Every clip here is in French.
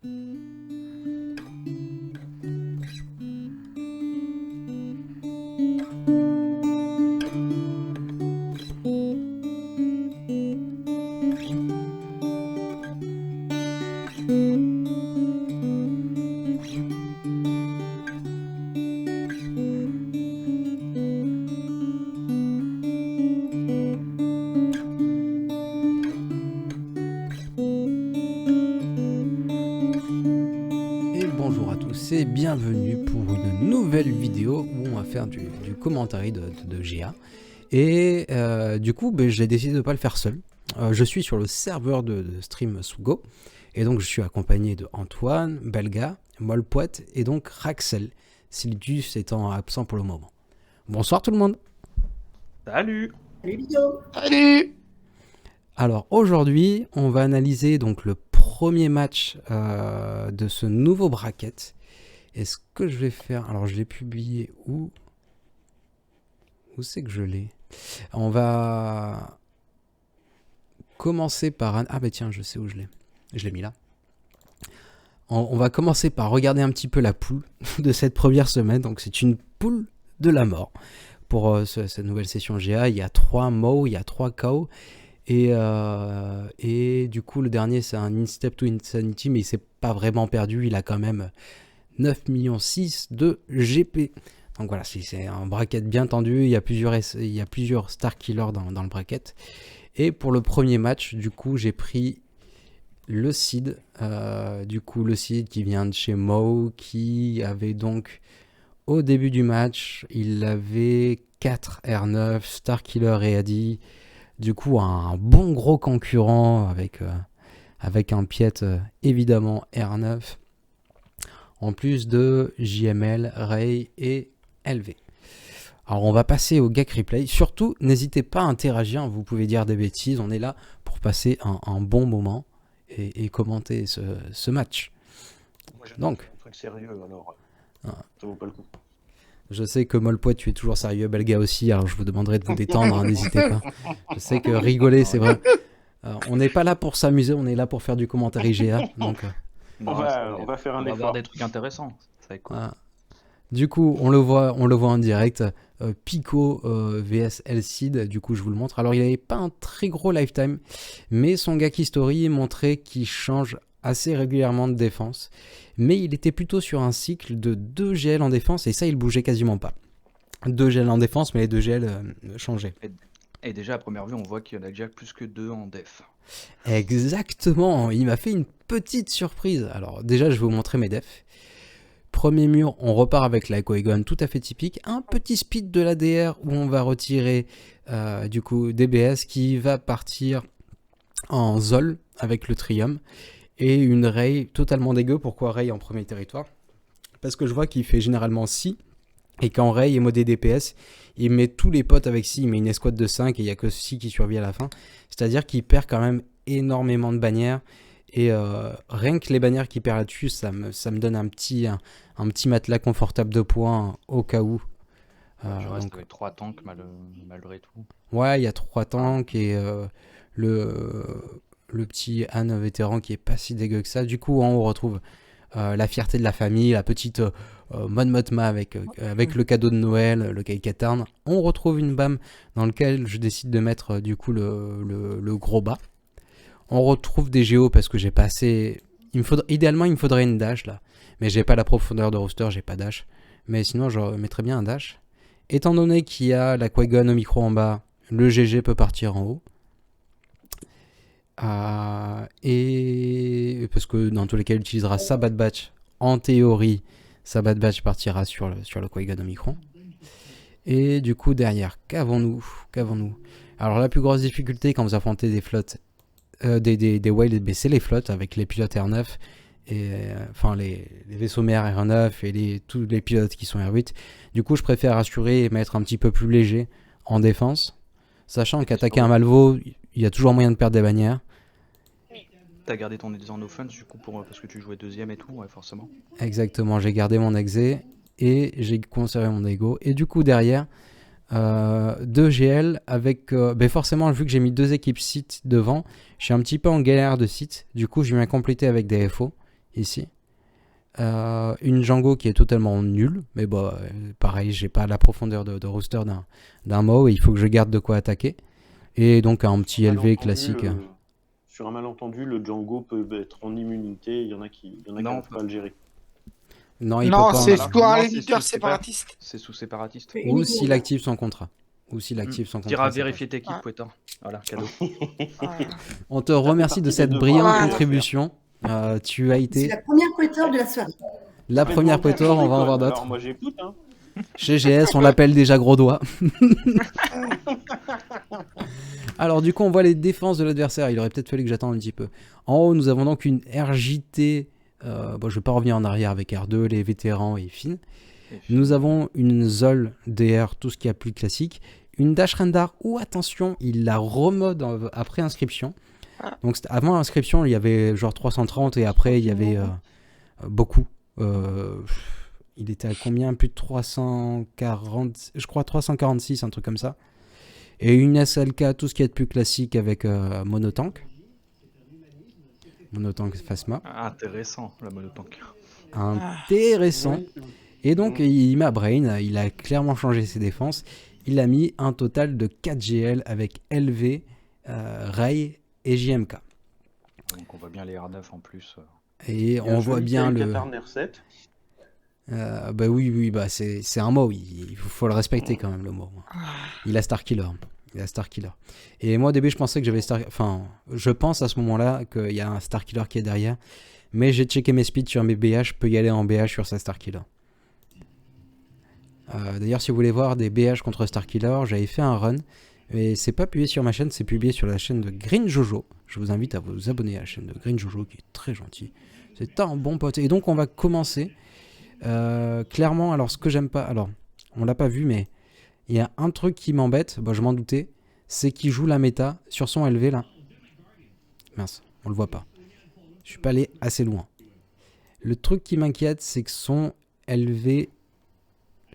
Bonjour à tous et bienvenue pour une nouvelle vidéo où on va faire du commentaire de GA. Et du coup, j'ai décidé de ne pas le faire seul. Je suis sur le serveur de stream Sugo et donc je suis accompagné de Antoine, Belga, Molpoet et donc Raxel, Sylvius étant absent pour le moment. Bonsoir tout le monde. Salut. Salut. Alors aujourd'hui, on va analyser donc le premier match de ce nouveau bracket. Et ce que je vais faire, alors je l'ai publié où c'est que je l'ai? On va commencer par un... Ah bah tiens, je sais où je l'ai. Je l'ai mis là. On va commencer par regarder un petit peu la poule de cette première semaine. Donc c'est une poule de la mort. Pour cette nouvelle session GA, il y a 3 MO, il y a 3 KO. Et du coup, le dernier, c'est un In-Step to Insanity, mais il s'est pas vraiment perdu. Il a quand même 9,6 millions de GP. Donc voilà, c'est un bracket bien tendu. Il y a plusieurs Star Killers dans le bracket. Et pour le premier match, du coup, j'ai pris le Seed. Le Seed qui vient de chez Mo, qui avait donc, au début du match, il avait 4 R9, Star Killer et Adi. Du coup, un bon gros concurrent avec un piet évidemment R9. En plus de JML, Ray et LV. Alors on va passer au Gak Replay. Surtout, n'hésitez pas à interagir, vous pouvez dire des bêtises. On est là pour passer un bon moment et commenter ce match. Moi, Donc, un truc sérieux, alors ça vaut pas le coup. Je sais que Molpoet, tu es toujours sérieux, Belga aussi, alors je vous demanderai de vous détendre, hein, n'hésitez pas. Je sais que rigoler, c'est vrai. On n'est pas là pour s'amuser, on est là pour faire du commentaire IGA. Donc, On va faire un On va effort. voir des trucs intéressants. Ça va être cool. du coup, on le voit en direct. Pico vs Elcid, du coup je vous le montre. Alors il n'avait pas un très gros lifetime, mais son Gak History montrait qu'il change assez régulièrement de défense. Mais il était plutôt sur un cycle de 2 GL en défense, et ça il bougeait quasiment pas. 2 GL en défense, mais les 2 GL changeaient. Et déjà à première vue, on voit qu'il y en a déjà plus que 2 en def. Exactement, il m'a fait une petite surprise. Alors déjà je vais vous montrer mes defs. Premier mur, on repart avec la Qui-Gon tout à fait typique. Un petit speed de l'ADR où on va retirer du coup DBS qui va partir en Zol avec le Trium. Et une Ray totalement dégueu. Pourquoi Ray en premier territoire? Parce que je vois qu'il fait généralement 6. Et quand Ray est modé DPS, il met tous les potes avec 6. Il met une escouade de 5 et il n'y a que 6 qui survit à la fin. C'est-à-dire qu'il perd quand même énormément de bannières. Et rien que les bannières qu'il perd là-dessus, ça me donne un petit matelas confortable de points au cas où. Je reste avec 3 tanks malgré tout. Ouais, il y a 3 tanks et le petit Han vétéran qui est pas si dégueu que ça. Du coup, on retrouve la fierté de la famille, la petite Mon Mothma avec le cadeau de Noël, le Kai-Katarn. On retrouve une BAM dans lequel je décide de mettre du coup le gros bas. On retrouve des géos parce que j'ai pas assez... Idéalement, il me faudrait une dash là. Mais j'ai pas la profondeur de roster, j'ai pas dash. Mais sinon, je mettrais bien un dash. Étant donné qu'il y a la Qui-Gon au micro en bas, le GG peut partir en haut. Et parce que dans tous les cas, il utilisera sa Bad Batch. En théorie, sa Bad Batch partira sur le Qui-Gon au micro. Et du coup, derrière, qu'avons-nous? Alors, la plus grosse difficulté quand vous affrontez des flottes, des whales, c'est les flottes avec les pilotes R9, et enfin les vaisseaux mers R9 et tous les pilotes qui sont R8. Du coup, je préfère assurer et mettre un petit peu plus léger en défense, sachant qu'attaquer un Malvo, il y a toujours moyen de perdre des bannières. T'as gardé ton exé en offense du coup parce que tu jouais deuxième et tout, ouais, forcément. Exactement, j'ai gardé mon exé et j'ai conservé mon ego. Et du coup, derrière, 2 GL avec... forcément, vu que j'ai mis 2 équipes sites devant, je suis un petit peu en galère de sites. Du coup, je viens compléter avec des FO ici. Une Django qui est totalement nulle, mais bon, pareil, j'ai pas la profondeur de roster d'un Mao et il faut que je garde de quoi attaquer. Et donc un petit LV classique. Sur un malentendu, le Django peut être en immunité, il y en a qui n'arrivent pas à le gérer. Non, il non peut pas. c'est sous un leader séparatiste. C'est sous séparatiste. Ou s'il active son contrat. T'iras vérifier tes kits, Pouetin. Voilà, cadeau. On te remercie de cette brillante contribution. Tu as été... C'est la première Poetor de la soirée. La première Poetor, on va en voir d'autres. Alors moi j'écoute. Hein. Chez GS, on l'appelle déjà gros doigt. Alors du coup, on voit les défenses de l'adversaire. Il aurait peut-être fallu que j'attende un petit peu. En haut, nous avons donc une RJT. Bon, je vais pas revenir en arrière avec R2, les vétérans et Finn. Nous avons une Zol DR, tout ce qui est plus classique. Une Dash Rendar où, attention, il la remode après inscription. Donc avant inscription, il y avait genre 330 et après, il y avait beaucoup. Il était à combien? Plus de 340, je crois 346, un truc comme ça. Et une SLK, tout ce qui est plus classique avec monotank. Monotank Phasma. Intéressant, la monotank. Intéressant. Et donc, il m'a Brain, il a clairement changé ses défenses. Il a mis un total de 4 GL avec LV, Ray et JMK. Donc on voit bien les R9 en plus. Et on voit bien le... bah oui, bah c'est un mot, il faut le respecter quand même le mot. Il a Starkiller. Et moi au début je pensais que j'avais enfin je pense à ce moment-là qu'il y a un Starkiller qui est derrière, mais j'ai checké mes speeds sur mes BH, je peux y aller en BH sur sa Starkiller. D'ailleurs si vous voulez voir des BH contre Starkiller, j'avais fait un run, mais c'est pas publié sur ma chaîne, c'est publié sur la chaîne de Green Jojo. Je vous invite à vous abonner à la chaîne de Green Jojo qui est très gentil. C'est un bon pote. Et donc on va commencer. Clairement, alors ce que j'aime pas, alors on l'a pas vu, mais il y a un truc qui m'embête, bah, je m'en doutais, c'est qu'il joue la méta sur son LV là. Mince, on le voit pas. Je suis pas allé assez loin. Le truc qui m'inquiète, c'est que son LV.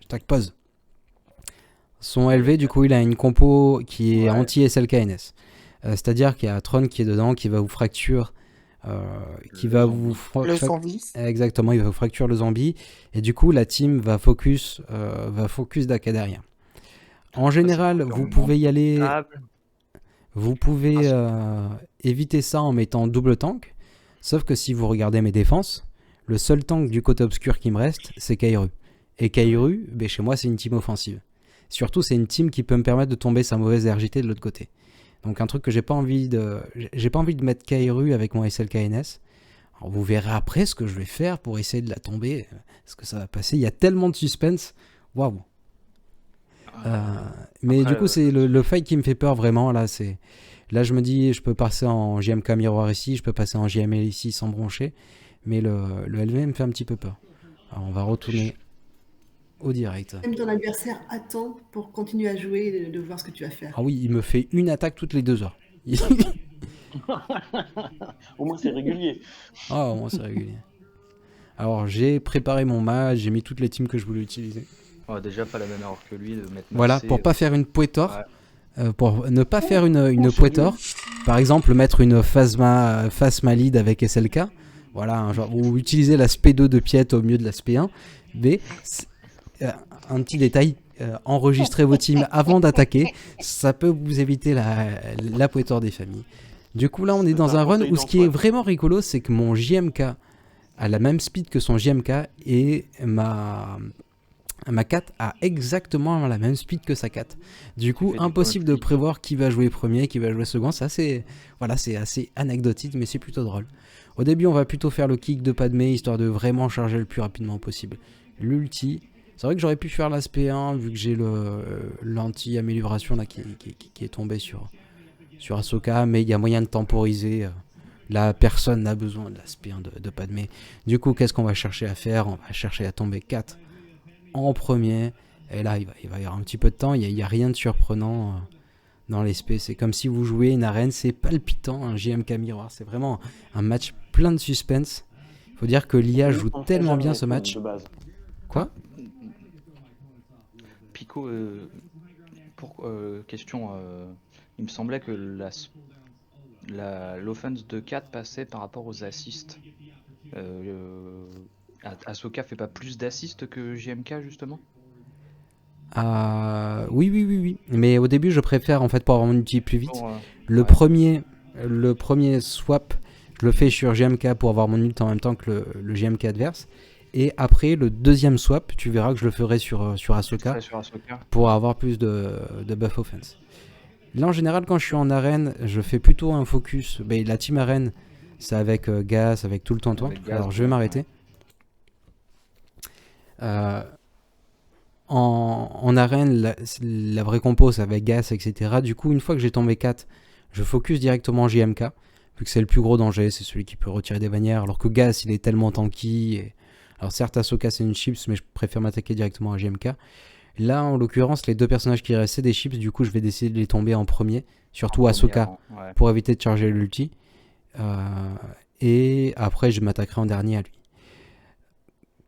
Tac, pause. Son LV, du coup, il a une compo qui est anti-SLKNS. C'est-à-dire qu'il y a Tron qui est dedans, qui va vous fracture. Qui va vous le zombie. Exactement, il va vous fracture le zombie et du coup la team va focus d'Aka derrière. En général, vous pouvez y aller, vous pouvez éviter ça en mettant double tank, sauf que si vous regardez mes défenses, le seul tank du côté obscur qui me reste, c'est Kairu. Et Kairu, ben, chez moi, c'est une team offensive. Surtout, c'est une team qui peut me permettre de tomber sa mauvaise RJT de l'autre côté. Donc un truc que j'ai pas envie de mettre Kairu avec mon SLKNS. Alors vous verrez après ce que je vais faire pour essayer de la tomber. Est-ce que ça va passer? Il y a tellement de suspense. Waouh. Mais après, du coup c'est le fight qui me fait peur vraiment. Là je me dis je peux passer en JMK miroir ici, je peux passer en JML ici sans broncher. Mais le LV me fait un petit peu peur. Alors on va retourner au direct. Même ton adversaire attend pour continuer à jouer, de voir ce que tu vas faire. Ah oui, il me fait une attaque toutes les 2 heures. Au moins c'est régulier. Ah, au moins c'est régulier. Alors j'ai préparé mon match, j'ai mis toutes les teams que je voulais utiliser. Déjà pas la même erreur que lui de mettre. Voilà, pour pas faire une Poetor. Ouais. Pour ne pas faire une Poetor. Par exemple, mettre une Phasma lead avec SLK. Voilà, genre, ou utiliser la SP2 de Piet au milieu de la SP1. Mais un petit détail, enregistrez vos teams avant d'attaquer, ça peut vous éviter la Poetor des familles. Du coup là on est dans un run où ce qui est vraiment rigolo, c'est que mon JMK a la même speed que son JMK et ma 4 a exactement la même speed que sa 4. Du coup impossible de prévoir qui va jouer premier, qui va jouer second, c'est assez anecdotique mais c'est plutôt drôle. Au début on va plutôt faire le kick de Padmé histoire de vraiment charger le plus rapidement possible. L'ulti, c'est vrai que j'aurais pu faire l'aspect 1 vu que j'ai l'anti-amélioration là qui est tombé sur Ahsoka, mais il y a moyen de temporiser. Là, personne n'a besoin de l'aspect 1 de Padmé. Du coup, qu'est-ce qu'on va chercher à faire? On va chercher à tomber 4 en premier. Et là, il va y avoir un petit peu de temps. Il n'y a rien de surprenant dans l'espèce. C'est comme si vous jouez une arène. C'est palpitant, un JMK miroir. C'est vraiment un match plein de suspense. Il faut dire que l'IA joue tellement bien ce match. Quoi? Pico, question, il me semblait que l'offense de 4 passait par rapport aux assists. Ahsoka fait pas plus d'assists que JMK justement? Oui, oui, oui, oui. Mais au début, je préfère, en fait, pour avoir mon ulti plus vite, Pour, le ouais. premier swap, je le fais sur GMK pour avoir mon ult en même temps que le GMK adverse. Et après, le deuxième swap, tu verras que je le ferai sur Tu le Ahsoka ferais sur Ahsoka? pour avoir plus de buff offense. Là, en général, quand je suis en arène, je fais plutôt un focus. Ben, la team arène, c'est avec Gas, avec tout le tonton. Avec Gaz, Alors, je vais ouais. m'arrêter. Euh, en arène, la vraie compo, c'est avec Gas, etc. Du coup, une fois que j'ai tombé 4, je focus directement JMK, vu que c'est le plus gros danger, c'est celui qui peut retirer des bannières, alors que Gas, il est tellement tanky. Alors certes, Ahsoka, c'est une chips, mais je préfère m'attaquer directement à JMK. Là, en l'occurrence, les deux personnages qui restaient des chips, du coup, je vais décider de les tomber en premier, surtout En Ahsoka, première, ouais. pour éviter de charger l'ulti. Et après, je m'attaquerai en dernier à lui.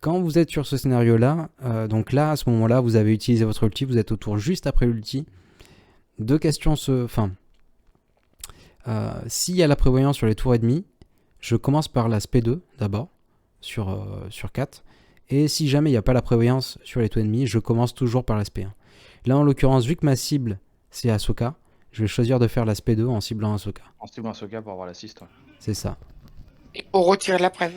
Quand vous êtes sur ce scénario-là, donc là, à ce moment-là, vous avez utilisé votre ulti, vous êtes au tour juste après l'ulti. Deux questions se... Enfin, s'il y a la prévoyance sur les tours ennemis, je commence par la SP2 d'abord, sur 4. Et si jamais il n'y a pas la prévoyance sur les tours ennemis, je commence toujours par la SP1. Là, en l'occurrence, vu que ma cible, c'est Ahsoka, je vais choisir de faire la SP2 en ciblant Ahsoka. En ciblant Ahsoka pour avoir l'assist, ouais. C'est ça. Et pour retirer la preuve.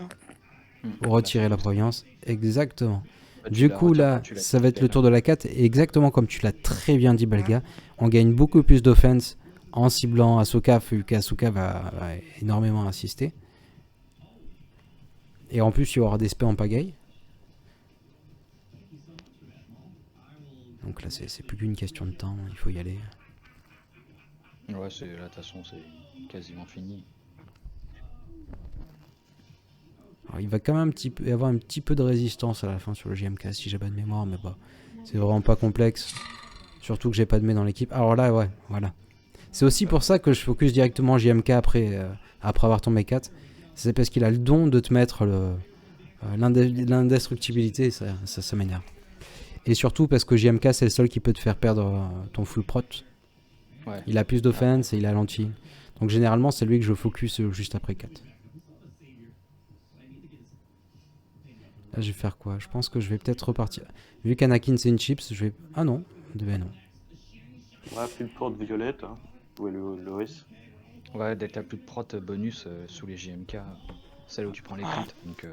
Pour retirer la prévoyance. Exactement. Bah, tu Du la coup, retires là, pas, tu la ça va être le récupères. tour de la 4. Et exactement comme tu l'as très bien dit, Belga, on gagne beaucoup plus d'offense en ciblant Ahsoka, vu qu'Ahsoka va énormément assister. Et en plus, il y aura des spés en pagaille. Donc là, c'est plus qu'une question de temps, il faut y aller. Ouais, là, de toute façon, c'est quasiment fini. Alors, il va quand même avoir un petit peu de résistance à la fin sur le JMK, si j'ai pas de mémoire, mais bah, c'est vraiment pas complexe. Surtout que j'ai pas de mets dans l'équipe. Alors là, ouais, voilà. C'est aussi pour ça que je focus directement JMK après avoir tombé 4. C'est parce qu'il a le don de te mettre l'indestructibilité, ça m'énerve. Et surtout parce que JMK, c'est le seul qui peut te faire perdre ton full prot. Ouais. Il a plus d'offense et il a l'anti. Donc généralement, c'est lui que je focus juste après 4. Là, je vais faire quoi? Je pense que je vais peut-être repartir. Vu qu'Anakin, c'est une chips, je vais... Ah non, non. Ouais, plus de porte violette, hein. Ouais, l'OS. Ouais, dès que t'as plus de prot bonus sous les JMK, celle où tu prends les crits. Donc,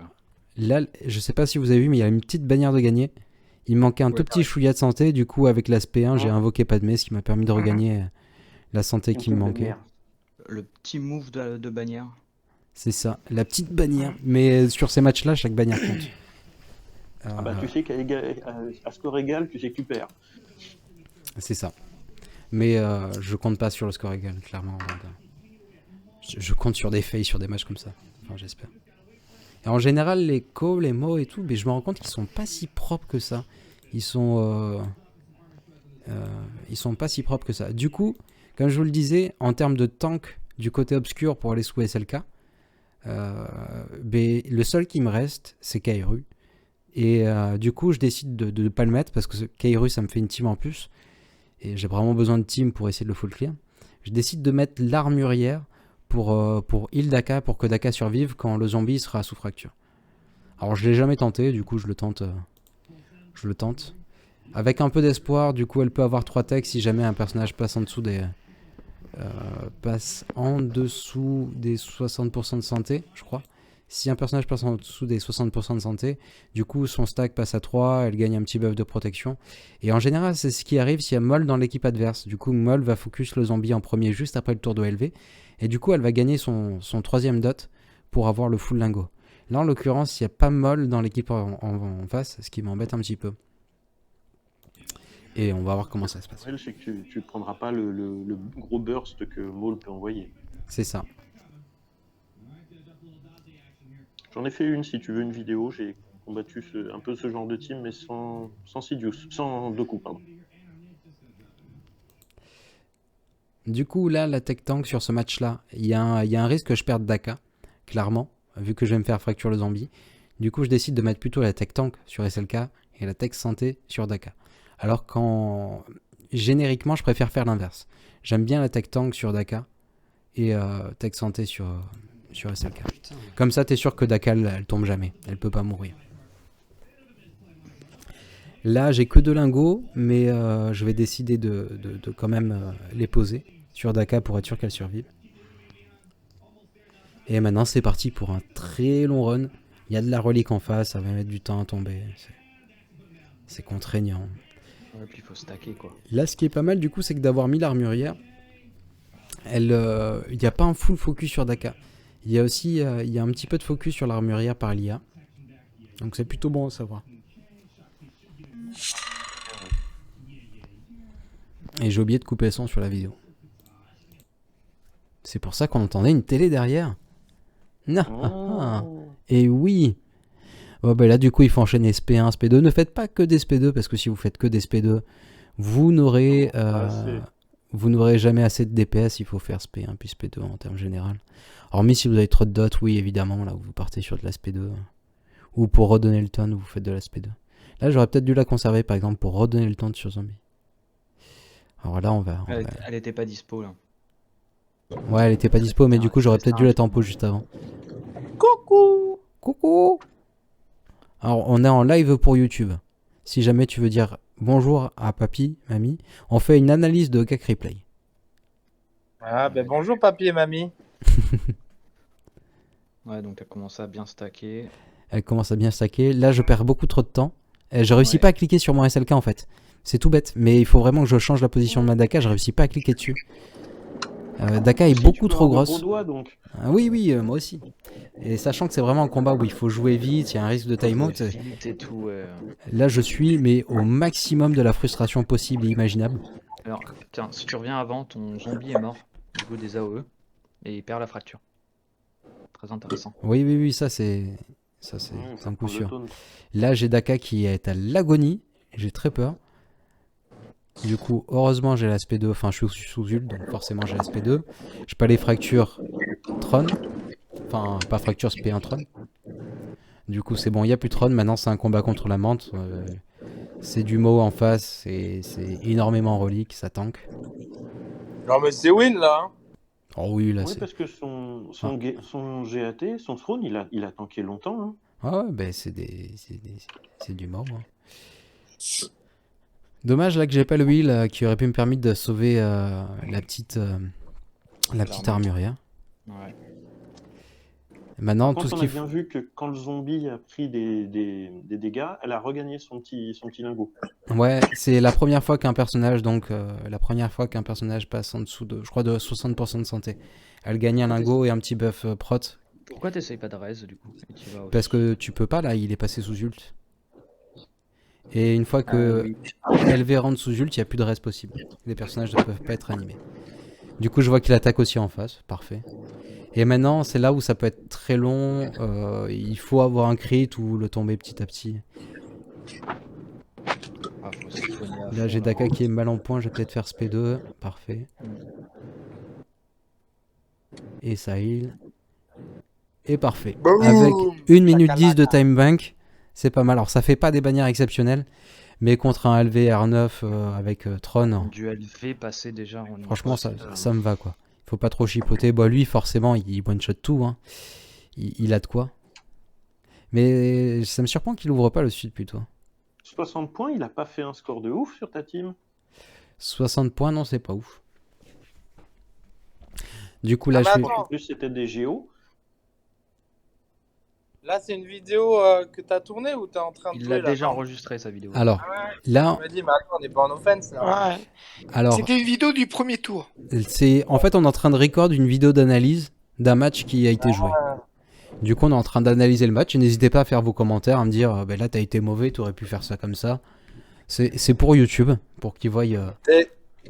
Là, je sais pas si vous avez vu, mais il y a une petite bannière de gagner. Il me manquait un tout petit chouïa de santé. Du coup, avec l'aspect 1, j'ai invoqué Padmé, ce qui m'a permis de regagner la santé qui me manquait. le petit move de bannière. C'est ça, la petite bannière. Mais sur ces matchs-là, chaque bannière compte. Ah bah, tu sais qu'à score égal, tu sais que tu perds. C'est ça. Mais je compte pas sur le score égal, clairement. Donc, je compte sur des fails, sur des matchs comme ça. Enfin, j'espère. Et en général, les calls, les mots et tout, mais je me rends compte qu'ils sont pas si propres que ça. Ils sont pas si propres que ça. Du coup, comme je vous le disais, en termes de tank du côté obscur pour aller sous SLK, le seul qui me reste, c'est Kairu. Et du coup, je décide de ne pas le mettre parce que Kairu, ça me fait une team en plus. Et j'ai vraiment besoin de team pour essayer de le full clear. Je décide de mettre l'armurière pour heal Daka, pour que Daka survive quand le zombie sera sous fracture. Alors je l'ai jamais tenté, du coup je le tente. Avec un peu d'espoir, du coup elle peut avoir 3 techs si jamais un personnage passe en dessous des 60% de santé, je crois. Si un personnage passe en dessous des 60% de santé, du coup son stack passe à 3, elle gagne un petit buff de protection. Et en général, c'est ce qui arrive s'il y a Moll dans l'équipe adverse. Du coup, Moll va focus le zombie en premier juste après le tour de LV. Et du coup, elle va gagner son 3ème dot pour avoir le full lingot. Là, en l'occurrence, il n'y a pas Moll dans l'équipe en face, ce qui m'embête un petit peu. Et on va voir comment ça se passe. Le problème, c'est que tu ne prendras pas le gros burst que Maul peut envoyer. C'est ça. J'en ai fait une, si tu veux, une vidéo. J'ai combattu un peu ce genre de team, mais sans Sidious, sans Doku, pardon. Du coup, là, la tech tank sur ce match-là, il y a un risque que je perde Daka, clairement, vu que je vais me faire fracture le zombie. Du coup, je décide de mettre plutôt la tech tank sur SLK et la tech santé sur Daka. Alors génériquement, je préfère faire l'inverse. J'aime bien la tech tank sur Daka et Tech Santé sur SLK. Putain. Comme ça, t'es sûr que Daka, elle tombe jamais. Elle peut pas mourir. Là, j'ai que 2 lingots, mais je vais décider de quand même les poser sur Daka pour être sûr qu'elle survive. Et maintenant, c'est parti pour un très long run. Il y a de la relique en face, ça va mettre du temps à tomber. C'est contraignant. Ouais, puis il faut stacker quoi. Là, ce qui est pas mal, du coup, c'est que d'avoir mis l'armurière, il n'y a pas un full focus sur Daka. Il y a aussi il y a un petit peu de focus sur l'armurière par l'IA. Donc c'est plutôt bon à savoir. Et j'ai oublié de couper le son sur la vidéo. C'est pour ça qu'on entendait une télé derrière. Non. Oh. Et oui. Oh, bah là du coup il faut enchaîner SP1, SP2. Ne faites pas que des SP2 parce que si vous faites que des SP2, vous n'aurez jamais assez de DPS. Il faut faire SP1 puis SP2 en termes général. Hormis si vous avez trop de dots, oui évidemment là vous partez sur de la SP2. Ou pour redonner le ton, vous faites de la SP2. Là j'aurais peut-être dû la conserver par exemple pour redonner le ton sur zombie. Alors là on va... Elle était pas dispo là. Ouais, elle était pas dispo, mais du coup, j'aurais peut-être dû la tempo juste avant. Coucou! Coucou! Alors, on est en live pour YouTube. Si jamais tu veux dire bonjour à papy, mamie, on fait une analyse de Gak Replay. Ah, ben bonjour papy et mamie. Ouais, donc t'as commencé à bien stacker. Elle commence à bien stacker. Là, je perds beaucoup trop de temps. Et je réussis Ouais. pas à cliquer sur mon SLK en fait. C'est tout bête, mais il faut vraiment que je change la position de ma Daka. Je réussis pas à cliquer dessus. Daka est Si, beaucoup tu peux trop avoir de grosse. gros doigts, donc. Ah oui, oui, moi aussi. Et sachant que c'est vraiment un combat où il faut jouer vite, il y a un risque de timeout. Vite et tout, ouais. Là, je suis mais au maximum de la frustration possible et imaginable. Alors, tiens, si tu reviens avant, ton zombie est mort, du coup des AOE, et il perd la fracture. Très intéressant. Oui, oui, oui, ça c'est Ouais, un coup faut sûr. le taunt. Là, j'ai Daka qui est à l'agonie. J'ai très peur. Du coup, heureusement, j'ai l'aspect 2. Enfin, je suis sous ult, donc forcément, j'ai l'aspect 2. Je peux aller fracture Tron. Enfin, pas fracture, SP1 Tron. Du coup, c'est bon, il n'y a plus de Tron. Maintenant, c'est un combat contre la menthe. C'est du Mo en face. C'est énormément relique. Ça tank. Non mais c'est win là. Hein. Oh oui, là, Oui, c'est... parce que son GAT, son throne, il a tanké longtemps. Hein. Ah ouais, ben c'est du Mo. Hein. Dommage là que j'ai pas le wheel qui aurait pu me permettre de sauver la petite armurière. Ouais. Maintenant, Par tout ce contre, on a qu'il bien faut... vu que quand le zombie a pris des dégâts, elle a regagné son petit lingot. Ouais, c'est la première fois qu'un personnage, passe en dessous de, je crois, de 60% de santé. Elle gagne un lingot et un petit buff prot. Pourquoi t'essayes pas de raise du coup et tu vas au- Parce que tu peux pas là, il est passé sous ult. Et une fois que LV rentre sous ult, il n'y a plus de reste possible. Les personnages ne peuvent pas être animés. Du coup, je vois qu'il attaque aussi en face. Parfait. Et maintenant, c'est là où ça peut être très long. Il faut avoir un crit ou le tomber petit à petit. Ah, faut se soigner à Là, fond, j'ai là. Daka qui est mal en point. Je vais peut-être faire SP2. Parfait. Et ça heal. Et parfait. Boum. Avec 1 minute 10 de Chakalaka. time bank, c'est pas mal. Alors, ça fait pas des bannières exceptionnelles. Mais contre un LV R9 avec Tron, Du LV passé déjà en franchement, ça me va quoi. Faut pas trop chipoter. Bon, lui, forcément, il one-shot tout. Hein. Il a de quoi. Mais ça me surprend qu'il ouvre pas le sud plutôt. 60 points, il a pas fait un score de ouf sur ta team. 60 points, non, c'est pas ouf. Du coup, là, Ah, je mais fais... attends. En plus, c'était des géos. Là c'est une vidéo que t'as tournée ou t'es en train de Il jouer l'a là déjà non enregistré sa vidéo. Alors, Tu là, m'as dit mais attends on n'est pas en offense là. Ouais. alors, C'était une vidéo du premier tour. c'est... En fait, on est en train de record une vidéo d'analyse d'un match qui a été joué. Du coup, on est en train d'analyser le match. Et n'hésitez pas à faire vos commentaires, à me dire, ben là, t'as été mauvais, t'aurais pu faire ça comme ça. C'est pour YouTube, pour qu'ils voient...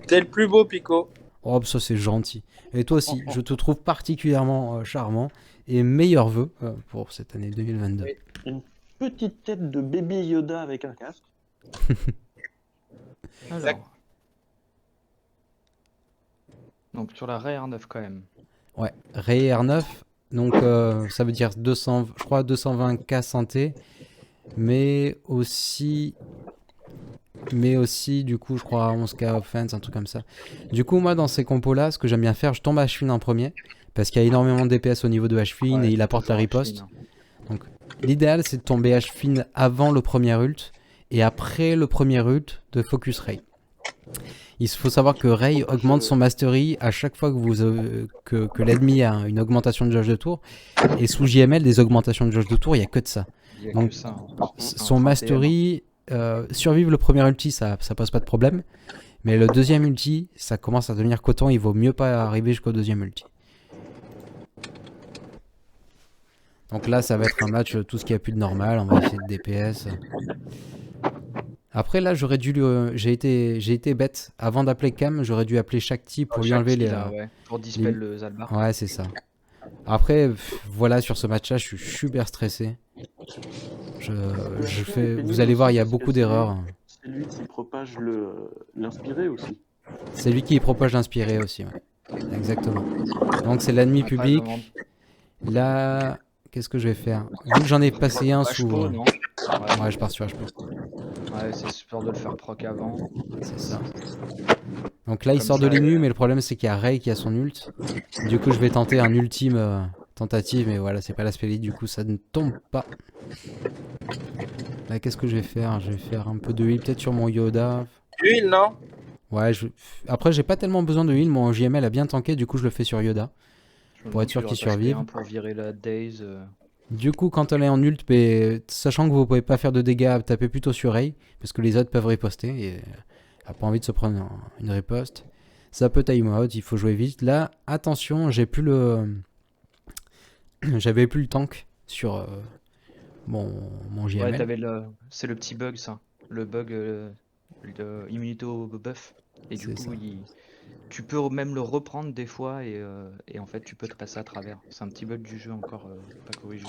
T'es le plus beau Pico. Oh, ça c'est gentil. Et toi aussi, je te trouve particulièrement charmant. Et meilleurs vœux pour cette année 2022. Oui. Une petite tête de bébé Yoda avec un casque. Exact. Alors. Donc sur la Ray R9 quand même. Ouais, Ray R9, donc ça veut dire 200, je crois 220k santé, mais aussi mais aussi du coup je crois 11k offense, un truc comme ça. Du coup moi dans ces compos là, ce que j'aime bien faire, je tombe Ashwin en premier, parce qu'il y a énormément de DPS au niveau de Ashwin Ouais, et il c'est apporte la toujours riposte. Ashwin, hein. Donc l'idéal c'est de tomber Ashwin avant le premier ult, et après le premier ult de focus Ray. Il faut savoir que Ray augmente son mastery à chaque fois que l'ennemi a une augmentation de jauge de tour, et sous JML des augmentations de jauge de tour, il n'y a que de ça. Il y a Donc, que ça, hein. Son 31, mastery, survivre le premier ulti, ça pose pas de problème. Mais le deuxième ulti, ça commence à devenir coton. Il vaut mieux pas arriver jusqu'au deuxième ulti. Donc là, ça va être un match tout ce qu'il y a plus de normal. On va essayer de DPS. Après là, j'ai été bête. Avant d'appeler Cam, j'aurais dû appeler Shakti pour lui enlever Shakti, les. là, ouais, pour dispel le Zalbar. Ouais, c'est ça. Après, voilà, sur ce match-là, je suis super stressé. Vous allez voir, il y a beaucoup d'erreurs. C'est lui qui propage l'inspiré aussi. C'est lui qui propose l'inspiré aussi, ouais. Exactement. Donc c'est l'ennemi Après, public. vraiment, Là, qu'est-ce que je vais faire? Vu que j'en ai passé un sous... HPO, non? Ouais, je pars sur HP. Ouais, c'est super de le faire proc avant. C'est ça. Donc là, il Comme sort de ça, l'ému, mais le problème c'est qu'il y a Ray qui a son ult. Du coup, je vais tenter un ultime tentative, mais voilà, c'est pas la spellite, du coup ça ne tombe pas. Là, qu'est-ce que je vais faire? Je vais faire un peu de heal peut-être sur mon Yoda. Huile, non? Ouais, après j'ai pas tellement besoin de heal, mon JML a bien tanké, du coup je le fais sur Yoda. Je Pour être sûr me qu'il dis, tu survive. un pour virer la Daze. Du coup, quand elle est en ult, mais sachant que vous pouvez pas faire de dégâts, tapez plutôt sur Ray, parce que les autres peuvent riposter, et elle a pas envie de se prendre une riposte. Ça peut time out, il faut jouer vite. Là, attention, j'ai plus le... J'avais plus le tank sur mon Ouais, JML. c'est le petit bug, ça. Le bug de immunito buff. Et du C'est coup, ça. tu peux même le reprendre des fois et en fait, tu peux te passer à travers. C'est un petit bug du jeu encore pas corrigé.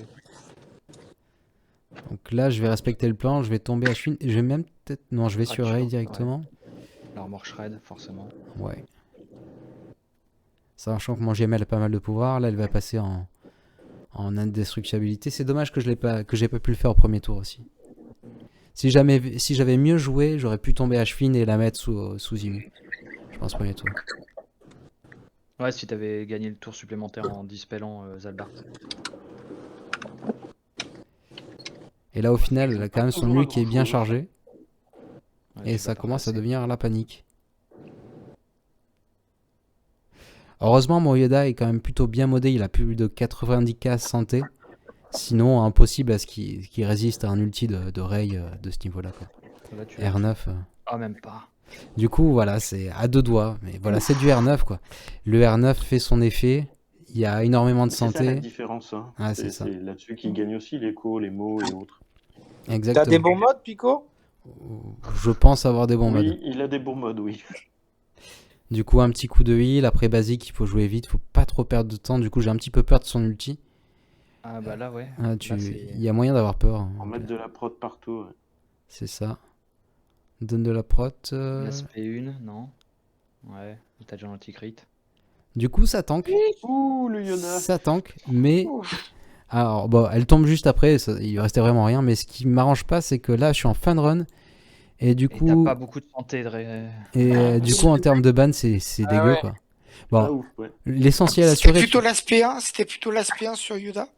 Donc là, je vais respecter le plan, je vais tomber à Ashwin. Je vais même peut-être... Non, je vais sur Ray Fracture, directement. L'armor shred, forcément. Ouais. Sachant que mon JML a pas mal de pouvoir, là, elle va passer en indestructibilité. C'est dommage que j'ai pas pu le faire au premier tour aussi. Si j'avais mieux joué, j'aurais pu tomber Ashwin et la mettre sous Imu. Je pense premier tour. Ouais, si t'avais gagné le tour supplémentaire en dispellant Zalbar. Et là, au final, elle a quand même son ult qui est bien chargé. Ouais, Et tu ça vas pas commence à passer. devenir la panique. Heureusement, mon Yoda est quand même plutôt bien modé. Il a plus de 90k santé. Sinon, impossible à ce qu'il résiste à un ulti de Ray de ce niveau-là. Là, tu R9. Ah, même pas. Du coup, voilà, c'est à deux doigts. Mais voilà, c'est du R9, quoi. Le R9 fait son effet. Il y a énormément de C'est ça la santé. différence. Hein. Ah, c'est ça. C'est là-dessus qu'ils gagnent aussi l'écho, les mots et autres. T'as Exactement. des bons modes, Pico? Je pense avoir des bons modes. Oui, il a des bons modes, oui. Du coup, un petit coup de heal. Après, basique, il faut jouer vite. Faut pas trop perdre de temps. Du coup, j'ai un petit peu peur de son ulti. Ah, bah là, ouais. Ah, Là, c'est- il y a moyen d'avoir peur. En mettre de la prod partout. Ouais. C'est ça. Donne de la prot. L'aspect 1, non? Ouais, t'as déjà l'anti-crit. Du coup, ça tank. Ouh, le Yona. Ça tank. Mais. Alors, bon, elle tombe juste après. Il lui restait vraiment rien. Mais ce qui m'arrange pas, c'est que là, je suis en fin de run. Et du Et coup. t'as pas beaucoup de santé. Du coup, en termes de ban, c'est Ah dégueu, ouais. quoi. Pas Bon, ouf, ouais. l'essentiel C'était assuré. plutôt l'aspect 1, c'était plutôt l'aspect 1 sur Yuda.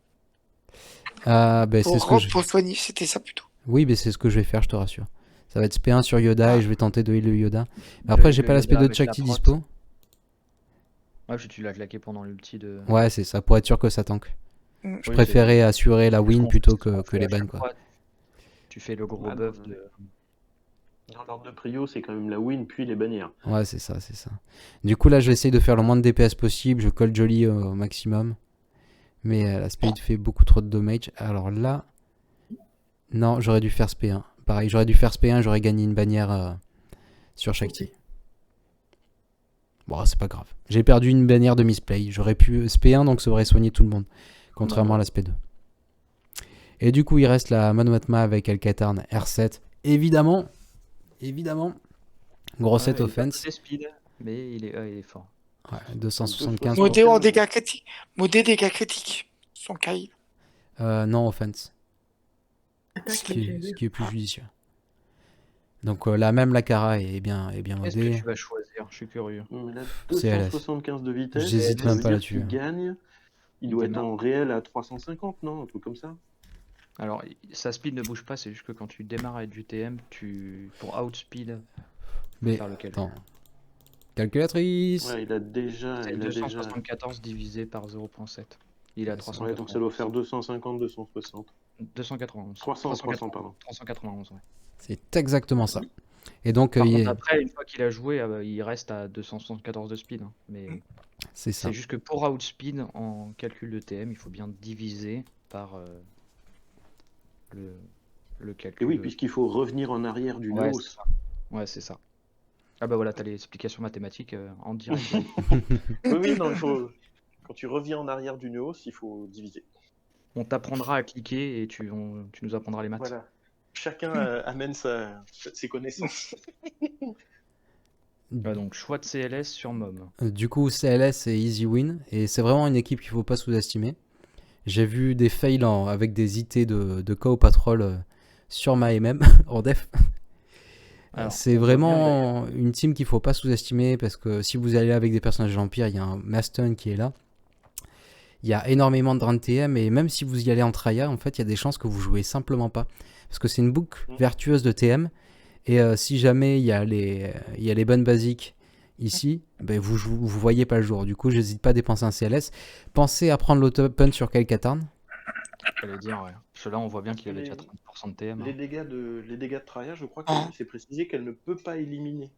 Ah, ben, c'est ce que Pour soigner, c'était ça plutôt. Oui, mais c'est ce que je vais faire, je te rassure. Ça va être SP1 sur Yoda et je vais tenter de heal le Yoda. Mais après, j'ai pas l'aspect de Shakti dispo. Ouais, parce que tu l'as claqué pendant l'ulti de. Ouais, c'est ça, pour être sûr que ça tank. Mm. Je Oui, préférais assurer la c'est ce win qu'on- plutôt c'est ce qu'on que fait les à chaque bans, quoi. fois. Tu fais le gros Ah, buff non, de. Dans l'ordre de prio, c'est quand même la win, puis les bannières. Ouais, c'est ça, c'est ça. Du coup, là, je vais essayer de faire le moins de DPS possible. Je colle Jolly au maximum. Mais la speed fait beaucoup trop de damage. Alors là... Non, j'aurais dû faire SP1. Pareil, j'aurais dû faire SP1, j'aurais gagné une bannière sur Shakti. Bon, c'est pas grave. J'ai perdu une bannière de misplay. J'aurais pu SP1, donc ça aurait soigné tout le monde. Contrairement à la SP2. Et du coup, il reste la Manwatma avec Alcatarn R7. Évidemment. Gros set Ouais, il est pas offense. très speed, mais il est fort. Ouais, 275. Modé en dégâts critiques. Modé dégâts critiques. Son Kai. Non offense. Attaque, Ce qui est plus judicieux. Donc là, même la Cara est bien Qu'est-ce que modée. tu vas choisir? Je suis curieux. Mais là, CLS. 275 de vitesse, J'hésite ça même veut pas dire là-dessus, qu'il hein. gagne. Il Il doit être démarre. en réel à 350, non? Un truc comme ça. Alors, sa speed ne bouge pas, c'est juste que quand tu démarres avec du TM, pour outspeed, Mais faire le calcul. attends. Calculatrice. Ouais, il a déjà. C'est Il a déjà... 274 divisé par 0.7. Il est à Ouais, ça- Ouais, donc ça doit faire 250, 260. 291. 300, pardon. 391, ouais. C'est exactement ça. Et donc, Par il contre, est- après, une fois qu'il a joué, il reste à 274 de speed. Hein. Mais c'est ça. c'est juste que pour outspeed, en calcul de TM, il faut bien diviser par le Et calcul. oui, puisqu'il faut revenir en arrière d'une Ouais, hausse. c'est ça. Ouais, c'est ça. Ah bah voilà, t'as les explications mathématiques en direct. Oui, non, il faut. Quand tu reviens en arrière d'une hausse, il faut diviser. On t'apprendra à cliquer et tu nous apprendras les maths. Voilà. Chacun amène ses connaissances. Ouais, donc choix de CLS sur MOM. Du coup, CLS c'est easy win et c'est vraiment une équipe qu'il faut pas sous-estimer. J'ai vu des fails avec des IT de KO Patrol sur ma MM en def. Alors, C'est on voit bien, vraiment une team qu'il faut pas sous-estimer parce que si vous allez avec des personnages d'Empire, il y a un Maston qui est là. Il y a énormément de drain de TM et même si vous y allez en tryhard, en fait, il y a des chances que vous jouez simplement pas. Parce que c'est une boucle vertueuse de TM et si jamais il y a les bonnes basiques ici, ben vous voyez pas le jour. Du coup, j'hésite pas à dépenser un CLS. Pensez à prendre l'auto-punch sur Kalkatarn. J'allais dire, ouais. Parce que là, on voit bien qu'il avait déjà 30% de TM. Les hein. dégâts de Traya, je crois Ah. que c'est précisé qu'elle ne peut pas éliminer.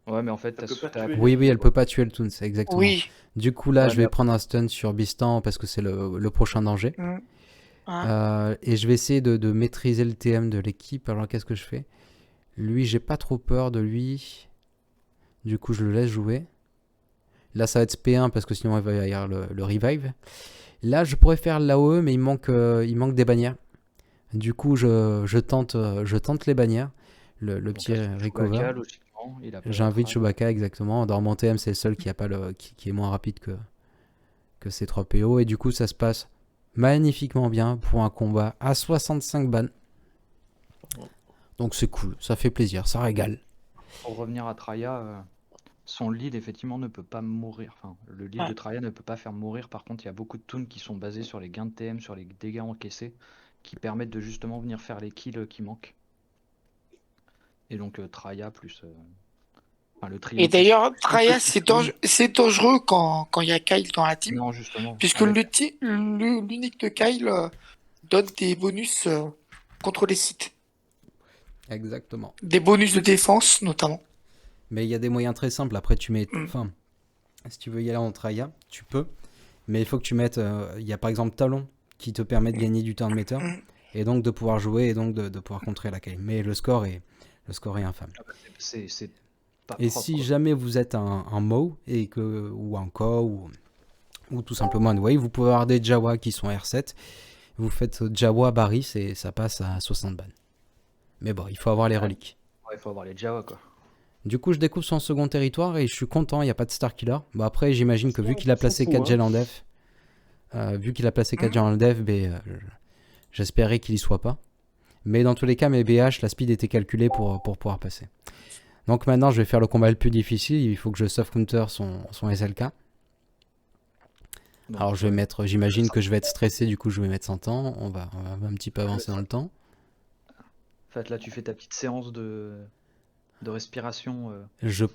Ouais, mais en fait, Elle t'as peut pas t'as- tuer. Oui, elle peut pas tuer le Toon, c'est exactement. Oui. Du coup, là, Ouais, je mais vais après- prendre un stun sur Bistan parce que c'est le prochain danger. Et je vais essayer de maîtriser le TM de l'équipe. Alors, qu'est-ce que je fais? Lui, j'ai pas trop peur de lui. Du coup, je le laisse jouer. Là, ça va être P1 parce que sinon, il va y avoir le revive. Là, je pourrais faire l'AOE, mais il manque des bannières. Du coup, je tente les bannières. Le donc petit là, c'est recover. Chewbacca, logiquement, il a pas J'invite la Chewbacca, exactement. Dans mon TM, c'est le seul qui a pas qui est moins rapide que ces 3 PO. Et du coup, ça se passe magnifiquement bien pour un combat à 65 ban. Donc c'est cool, ça fait plaisir, ça régale. Pour revenir à Traya, son lead effectivement ne peut pas mourir. Enfin, le lead de Traya ne peut pas faire mourir. Par contre, il y a beaucoup de toons qui sont basés sur les gains de TM, sur les dégâts encaissés, qui permettent de justement venir faire les kills qui manquent. Et donc Traya plus. Enfin, le trio. Et d'ailleurs, plus Traya, petit c'est toon. c'est dangereux quand il y a Kyle dans la team. Non, justement. Puisque Avec- l'unique de Kyle donne des bonus contre les sites. Exactement. Des bonus de défense, notamment. Mais il y a des moyens très simples. Après, tu mets. Mm. Enfin, si tu veux y aller en Traya, tu peux. Mais il faut que tu mettes. Il y a par exemple Talon qui te permet de gagner du turn meter. Mm. Et donc de pouvoir jouer et donc de pouvoir contrer la Kyle. Mais le score est infâme. C'est pas Et propre, si quoi. jamais vous êtes un Mo et ou un Ko ou tout simplement un Wave, vous pouvez avoir des Jawa qui sont R7. Vous faites Jawa Baris et ça passe à 60 ban. Mais bon, il faut avoir les reliques. Ouais, il faut avoir les Jawa quoi. Du coup, je découvre son second territoire et je suis content, il n'y a pas de Star Killer. Bon, après, j'imagine que vu qu'il a On s'en placé fout, 4 hein. gels en def, j'espérais qu'il y soit pas. Mais dans tous les cas, mes BH, la speed était calculée pour pouvoir passer. Donc maintenant, je vais faire le combat le plus difficile. Il faut que je soft counter son SLK. Donc, Alors, je vais mettre, j'imagine que je vais être stressé, du coup, je vais mettre 100 ans. On va un petit peu avancer dans le temps. en fait, là, tu fais ta petite séance de respiration. Je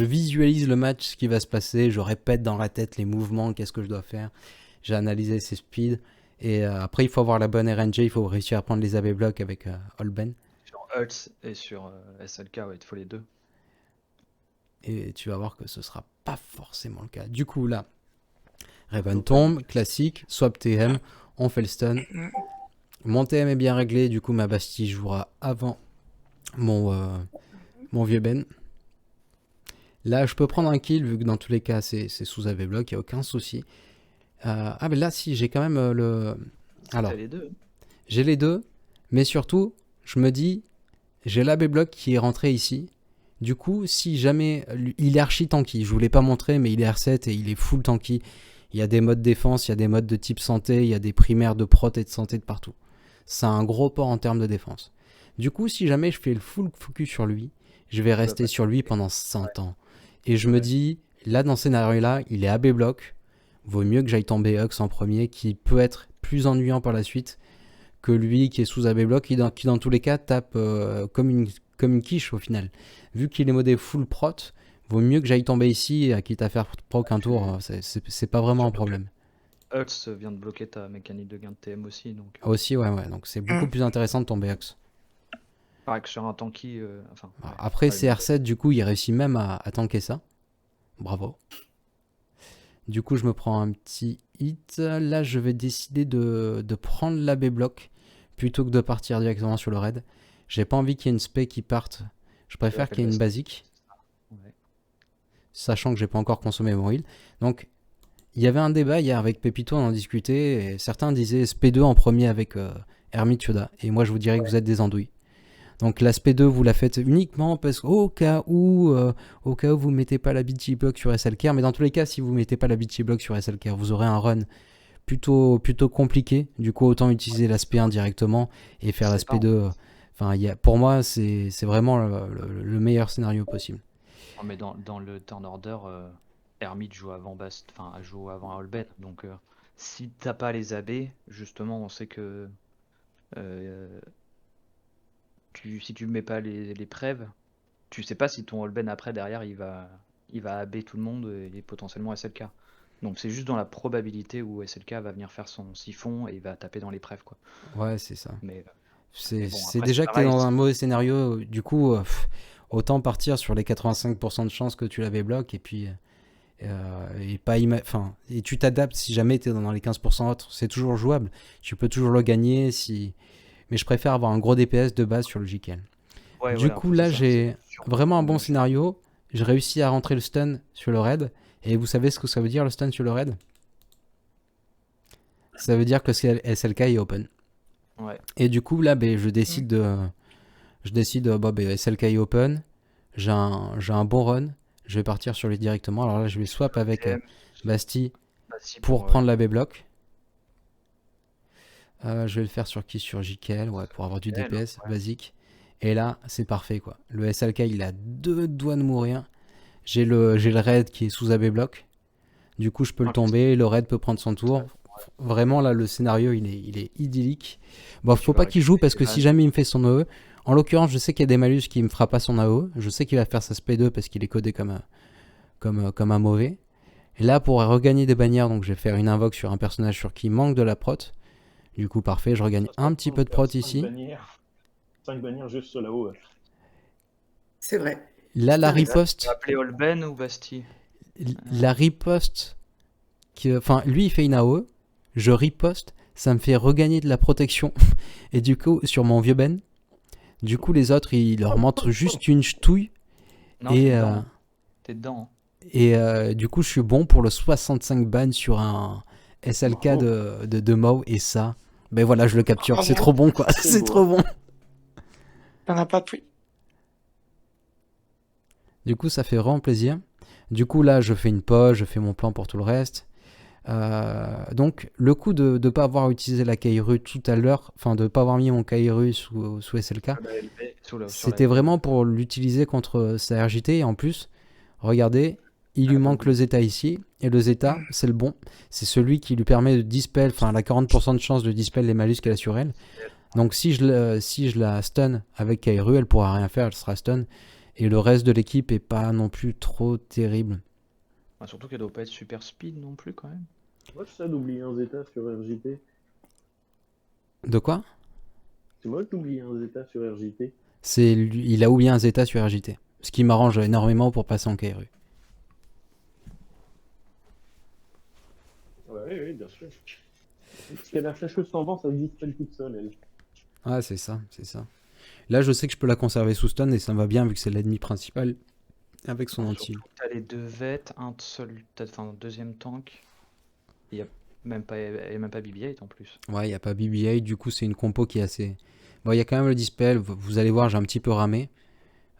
visualise le match, ce qui va se passer. Je répète dans la tête les mouvements, qu'est-ce que je dois faire. J'ai analysé ses speeds. Et après, il faut avoir la bonne RNG. Il faut réussir à prendre les AB blocks avec Holben. Sur Ults et sur SLK, ouais, il te faut les deux. Et tu vas voir que ce sera pas forcément le cas. Du coup, là, Raven tombe, classique, swap TM, on fait le stun. Mon TM est bien réglé, du coup ma Bastille jouera avant mon vieux Ben. Là, je peux prendre un kill, vu que dans tous les cas, c'est sous AV block, il n'y a aucun souci. Ah, mais là, si, j'ai quand même le... Alors, T'as les deux. j'ai les deux, mais surtout, je me dis, j'ai l'AB block qui est rentré ici. Du coup, si jamais... Il est archi tanky, je vous l'ai pas montré, mais il est R7 et il est full tanky. Il y a des modes défense, il y a des modes de type santé, il y a des primaires de prot et de santé de partout. C'est un gros port en termes de défense. Du coup, si jamais je fais le full focus sur lui, je vais rester sur lui pendant 100 ans. Et je me dis, là, dans ce scénario-là, il est AB bloc. Vaut mieux que j'aille tomber Hux en premier, qui peut être plus ennuyant par la suite que lui qui est sous AB bloc, qui dans tous les cas tape comme une quiche au final. Vu qu'il est modé full prot, vaut mieux que j'aille tomber ici, quitte à faire proc un tour, c'est pas vraiment un problème. Hux vient de bloquer ta mécanique de gain de TM aussi, donc Aussi, ouais, donc c'est beaucoup plus intéressant de tomber Hux. pareil que sur un tanky. Après, ouais, CR7, du coup, il réussit même à tanker ça. Bravo. Du coup, je me prends un petit hit. Là, je vais décider de prendre l'AB bloc plutôt que de partir directement sur le raid. J'ai pas envie qu'il y ait une spé qui parte. Je préfère qu'il y ait une basique. Ouais. Sachant que j'ai pas encore consommé mon heal. Donc, il y avait un débat hier avec Pépito, on en discutait. Et certains disaient SP2 en premier avec Hermit Yoda. Et moi, je vous dirais que vous êtes des andouilles. Donc l'aspect 2, vous la faites uniquement parce qu'au cas où vous mettez pas la BG block sur SLK, mais dans tous les cas, si vous mettez pas la BG block sur SLK, vous aurez un run plutôt compliqué. Du coup, autant utiliser l'aspect 1 directement et faire l'aspect 2. Enfin, pour moi, c'est vraiment le meilleur scénario possible. Non, mais dans le turn order, Hermit joue avant joue avant Holben. Donc si t'as pas les AB, justement, on sait que si tu mets pas les prêves, tu sais pas si ton Holben après derrière il va AB tout le monde et potentiellement SLK. Donc c'est juste dans la probabilité où SLK va venir faire son siphon et il va taper dans les prêves quoi. Ouais, c'est ça. Mais C'est bon, c'est après, déjà c'est que t'es pareil, dans un mauvais scénario. Du coup, autant partir sur les 85% de chances que tu l'avais bloqué et puis et pas enfin, et tu t'adaptes si jamais t'es dans les 15% autres. C'est toujours jouable. Tu peux toujours le gagner si. Mais je préfère avoir un gros DPS de base sur le JKL. Ouais, Du voilà, coup, c'est là, ça, j'ai c'est sûr. vraiment un bon scénario. J'ai réussi à rentrer le stun sur le raid. Et vous savez ce que ça veut dire le stun sur le raid? Ça veut dire que SLK est open. Ouais. Et du coup, là, je décide SLK est open. J'ai un bon run. Je vais partir sur lui directement. Alors là, je vais swap avec Basti pour prendre la B-block. Je vais le faire sur qui? Sur JKL, ouais, pour avoir du DPS basique. Et là, c'est parfait, quoi. Le SLK, il a 2 doigts de mourir. J'ai le raid qui est sous AB block. Du coup, je peux le tomber. Le raid peut prendre son tour. Vraiment, là, le scénario, il est idyllique. Bon, faut pas qu'il joue parce que si jamais il me fait son AOE, en l'occurrence, je sais qu'il y a des malus qui me fera pas son AOE. Je sais qu'il va faire sa SP2 parce qu'il est codé comme un mauvais. Et là, pour regagner des bannières, donc je vais faire une invoque sur un personnage sur qui manque de la prot. Du coup, parfait, je regagne un petit peu de prot ici. 5 bannières juste sur la haut. C'est vrai. Là, la C'est vrai. riposte. Tu vas appeler Holben ou Basti? La riposte. Enfin, lui, il fait une AOE. Je riposte. Ça me fait regagner de la protection. Et du coup, sur mon vieux Ben. Du coup, les autres, ils leur montrent juste une ch'touille. Non, Et, t'es dedans. et du coup, je suis bon pour le 65 ban sur un SLK de Mao. Et ça, ben voilà, je le capture. C'est trop bon, quoi. C'est trop bon. T'en as pas pris. Du coup, ça fait vraiment plaisir. Du coup, là, je fais une pause, je fais mon plan pour tout le reste. Donc, le coup de ne pas avoir utilisé la Kairu tout à l'heure, enfin, de ne pas avoir mis mon Kairu sous SLK, c'était vraiment pour l'utiliser contre sa RJT. Et en plus, regardez, il lui manque le Zeta ici. Et le Zeta, c'est le bon. C'est celui qui lui permet de dispel, enfin, elle a 40% de chance de dispel les malus qu'elle a sur elle. Donc, si je la stun avec Kairu, elle pourra rien faire, elle sera stun. Et le reste de l'équipe est pas non plus trop terrible. Surtout qu'elle doit pas être super speed non plus quand même. Moi, je sais d'oublier un Zeta sur RJT. De quoi? C'est moi d'oublier un Zeta sur RJT. Il a oublié un Zeta sur RJT. Ce qui m'arrange énormément pour passer en KRU. Oui, bien sûr. Parce qu'elle a flasheuse sans vent, ça se dispelle toute seule, elle. Ah, c'est ça. Là, je sais que je peux la conserver sous stun et ça me va bien vu que c'est l'ennemi principal avec son anti. T'as les 2 vets, un deuxième tank. Il y a même pas BB-8 en plus. Ouais, il n'y a pas BB-8, du coup c'est une compo qui est assez... Bon, il y a quand même le dispel, vous allez voir, j'ai un petit peu ramé.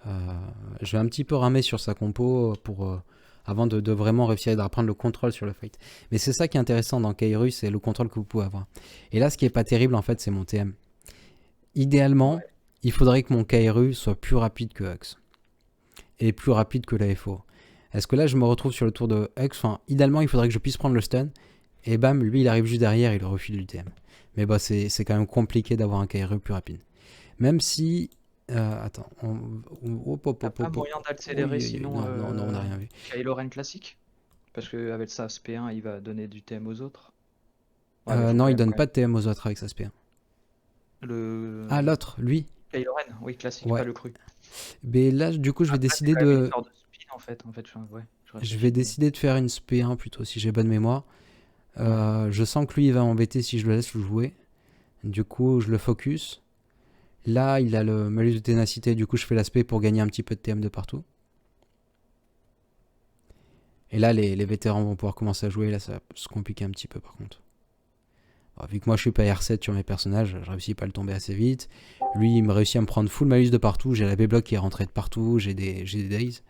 Je vais un petit peu ramer sur sa compo pour, avant de vraiment réussir à prendre le contrôle sur le fight. Mais c'est ça qui est intéressant dans Kairu, c'est le contrôle que vous pouvez avoir. Et là, ce qui est pas terrible en fait, c'est mon TM. Idéalement, il faudrait que mon KRU soit plus rapide que Hux. Et plus rapide que la FO. Est-ce que là, je me retrouve sur le tour de Hux? Enfin, idéalement, il faudrait que je puisse prendre le stun. Et bam, lui, il arrive juste derrière, il refile l'UTM. Mais bah, c'est quand même compliqué d'avoir un KRU plus rapide. Même si... attends. T'as pas moyen d'accélérer Oui, sinon non, on n'a rien vu. Kylo Ren classique? Parce qu'avec sa SP1, il va donner du TM aux autres. Ouais, mais faut Non, quand il même, donne quand pas de TM aux autres avec sa SP1. Le Ah, l'autre, lui. Kylo Ren, oui, classique, Ouais. pas le cru. Mais là, du coup, je vais Après, décider c'est quand même une de... sorte de speed en fait. Ouais, Je réfléchis. vais décider de faire une SP1 plutôt, si j'ai bonne mémoire. Je sens que lui, il va m'embêter si je le laisse le jouer. Du coup, je le focus. Là, il a le malus de ténacité. Du coup, je fais l'aspect pour gagner un petit peu de TM de partout. Et là, les vétérans vont pouvoir commencer à jouer. Là, ça va se compliquer un petit peu, par contre. Bon, vu que moi, je suis pas R7 sur mes personnages, je réussis pas à le tomber assez vite. Lui, il me réussit à me prendre full malus de partout. J'ai la B-block qui est rentrée de partout. J'ai des days.